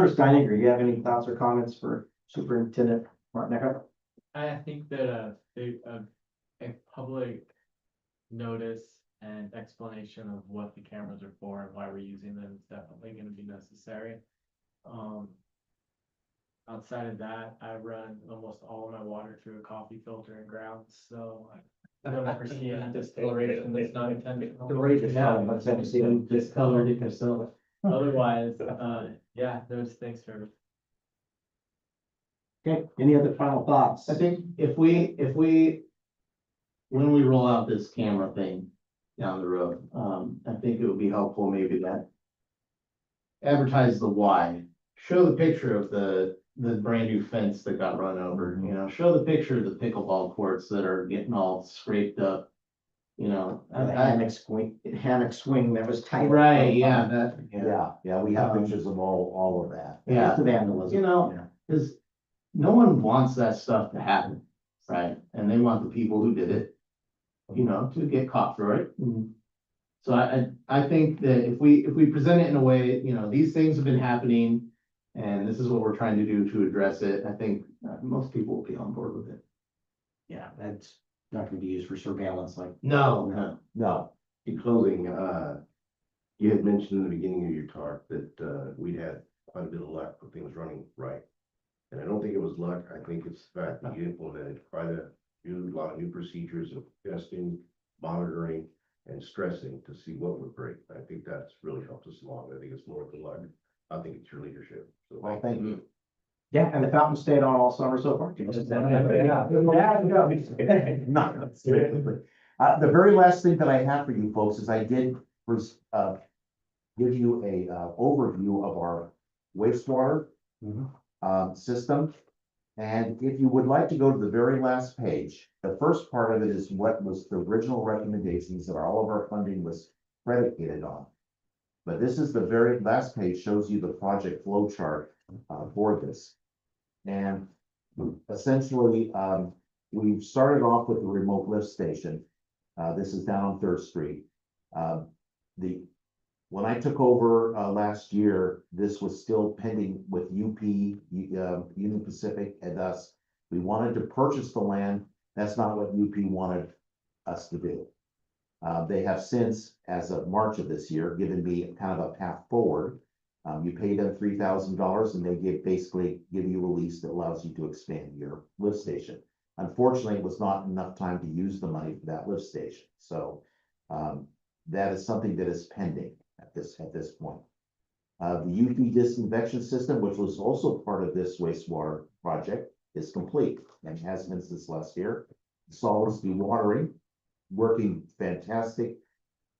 Steininger, you have any thoughts or comments for Superintendent Martin? I think that a public notice and explanation of what the cameras are for and why we're using them is definitely gonna be necessary. Outside of that, I run almost all of my water through a coffee filter and grounds, so I don't ever see any discoloration that's not intentional. Discolored it yourself. Otherwise, yeah, those things are. Okay, any other final thoughts? I think if we, when we roll out this camera thing down the road, I think it would be helpful maybe that advertise the why, show the picture of the brand new fence that got run over, you know, show the picture of the pickleball courts that are getting all scraped up. You know, The hammock swing that was tight. right, yeah, that, Yeah, we have pictures of all of that. yeah. It's the vandalism. You know, because no one wants that stuff to happen, right? And they want the people who did it, you know, to get caught for it. So I think that if we present it in a way, you know, these things have been happening. And this is what we're trying to do to address it. I think most people will be on board with it. Yeah, that's not gonna be used for surveillance like. No. No, In closing, you had mentioned in the beginning of your talk that, we'd had quite a bit of luck with things running right. And I don't think it was luck. I think it's the fact that you implemented quite a lot of new procedures of testing, monitoring, and stressing to see what would break. I think that's really helped us along. I think it's more than luck. I think it's your leadership. So well, thank you. Yeah, and the fountain stayed on all summer so far. Not specifically. The very last thing that I have for you folks is I did was, give you a, overview of our wastewater system. And if you would like to go to the very last page, the first part of it is what was the original recommendations that all of our funding was predicated on. But this is the very last page, shows you the project flow chart, for this. And essentially, we've started off with the remote lift station. This is down on Third Street. When I took over, last year, this was still pending with UP, Union Pacific and us. We wanted to purchase the land. That's not what UP wanted us to do. They have since, as of March of this year, given me kind of a path forward. You pay them $3,000 and they basically give you a lease that allows you to expand your lift station. Unfortunately, it was not enough time to use the money for that lift station. So, that is something that is pending at this point. The UP disinfection system, which was also part of this wastewater project, is complete and has been since last year. Solids dewatering, working fantastic,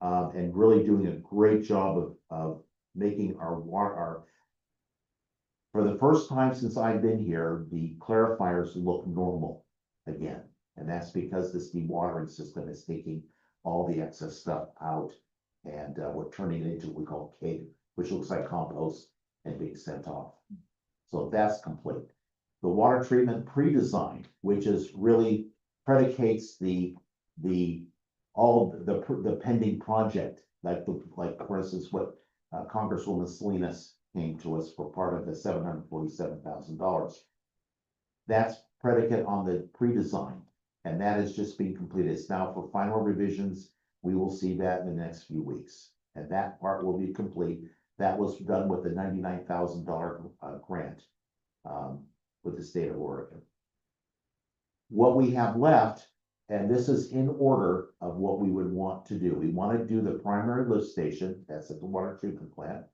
and really doing a great job of making our water, for the first time since I've been here, the clarifiers look normal again. And that's because this dewatering system is taking all the excess stuff out. And we're turning it into what we call cake, which looks like compost and being sent off. So that's complete. The water treatment pre-design, which is really predicates the pending project, like for instance, what Congresswoman Salinas came to us for part of the $747,000. That's predicate on the pre-design, and that is just being completed. It's now for final revisions. We will see that in the next few weeks, and that part will be complete. That was done with a $99,000 grant with the state of Oregon. What we have left, and this is in order of what we would want to do. We want to do the primary lift station, that's at the water treatment plant.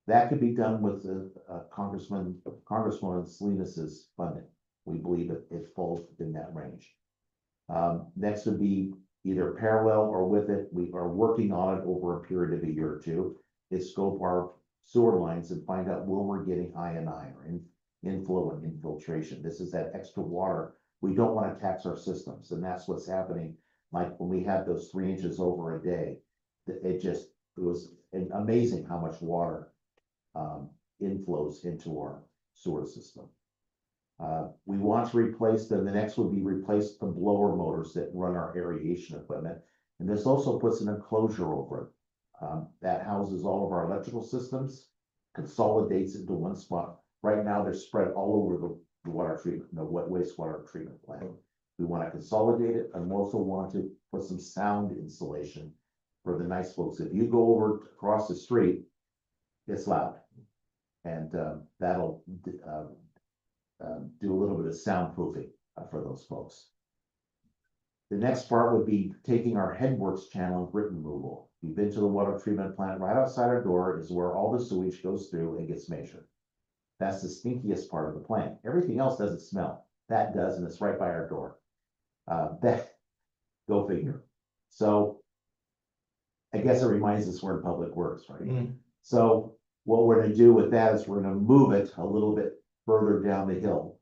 That could be done with the Congresswoman Salinas's funding. We believe it falls within that range. Next would be either parallel or with it. We are working on it over a period of a year or two. Is scope our sewer lines and find out where we're getting I&I or inflow and infiltration. This is that extra water. We don't want to tax our systems, and that's what's happening. Like when we had those 3 inches over a day, it was amazing how much water inflows into our sewer system. We want to replace them. The next would be replace the blower motors that run our aeration equipment. And this also puts an enclosure over it. That houses all of our electrical systems, consolidates into one spot. Right now, they're spread all over the water treatment, the wastewater treatment plant. We want to consolidate it, and we also want to put some sound insulation for the nice folks. If you go over across the street, it's loud. And that'll do a little bit of soundproofing for those folks. The next part would be taking our headworks channel and grit removal. You've been to the water treatment plant, right outside our door is where all the sewage goes through and gets measured. That's the stinkiest part of the plant. Everything else doesn't smell. That does, and it's right by our door. Go figure. So I guess it reminds us we're in public works, right? So what we're gonna do with that is we're gonna move it a little bit further down the hill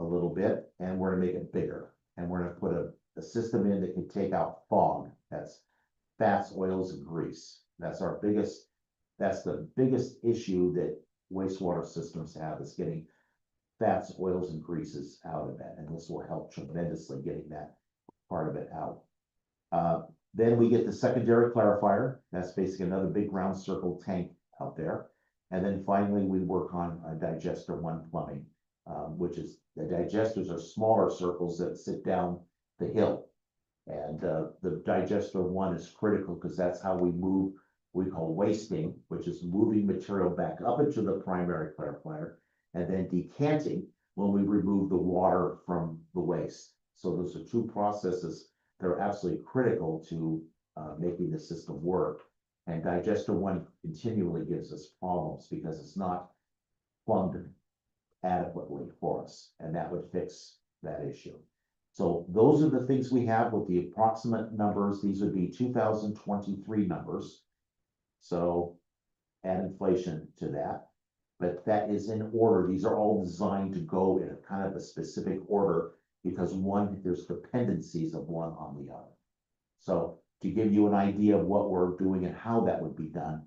a little bit, and we're gonna make it bigger. And we're gonna put a system in that can take out fog. That's fats, oils, and grease. That's the biggest issue that wastewater systems have, is getting fats, oils, and greases out of that. And this will help tremendously getting that part of it out. Then we get the secondary clarifier. That's basically another big round circle tank out there. And then finally, we work on digester one plumbing, which is, the digesters are smaller circles that sit down the hill. And the digester one is critical because that's how we move, we call wasting, which is moving material back up into the primary clarifier, and then decanting when we remove the water from the waste. So those are two processes that are absolutely critical to making the system work. And digester one continually gives us problems because it's not plumbed adequately for us, and that would fix that issue. So those are the things we have with the approximate numbers. These would be 2023 numbers. So add inflation to that, but that is in order. These are all designed to go in a kind of a specific order because one, there's dependencies of one on the other. So to give you an idea of what we're doing and how that would be done,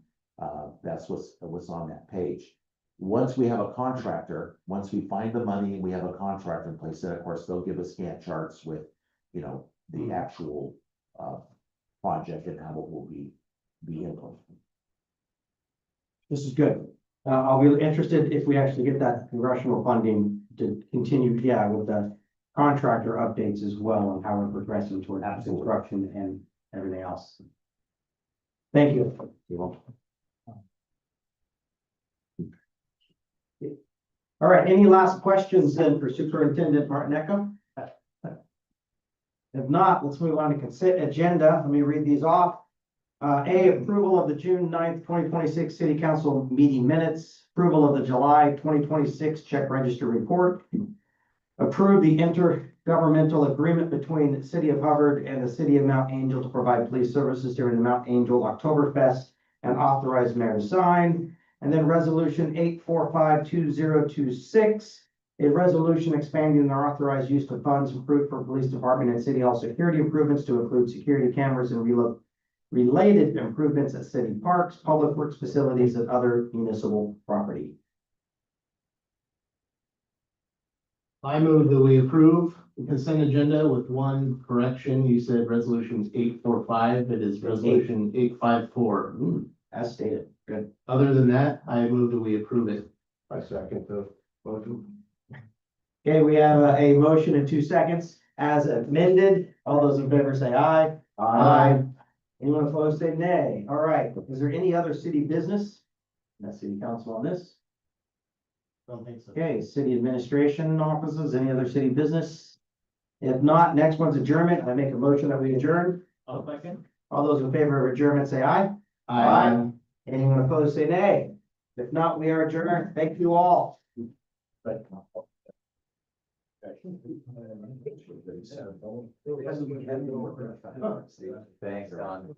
that's what's on that page. Once we have a contractor, once we find the money and we have a contractor in place, then of course they'll give us Gantt charts with, you know, the actual project and how it will be implemented. This is good. I'll be interested if we actually get that congressional funding to continue, with the contractor updates as well and how we're progressing toward construction and everything else. Thank you. You're welcome. All right, any last questions then for Superintendent Martinecco? If not, let's move on to consent agenda. Let me read these off. A, approval of the June 9th, 2026 City Council meeting minutes, approval of the July 2026 check register report, approve the intergovernmental agreement between the City of Hubbard and the City of Mount Angel to provide police services during the Mount Angel Oktoberfest and authorize mayor to sign. And then resolution 8452026, a resolution expanding the authorized use of funds approved for police department and city hall security improvements to include security cameras and related improvements at city parks, public works facilities, and other municipal property. I move that we approve the consent agenda with one correction. You said resolution is 845, it is resolution 854. As stated. Good. Other than that, I move that we approve it. I second the motion. Okay, we have a motion in 2 seconds as amended. All those in favor say aye. Anyone opposed say nay. All right, is there any other city business? That's city council on this. Don't think so. Okay, city administration offices, any other city business? If not, next one's adjournment. I make a motion that we adjourn. I'll second. All those in favor of adjournment say aye. Anyone opposed say nay. If not, we are adjourned. Thank you all. Thanks, Don.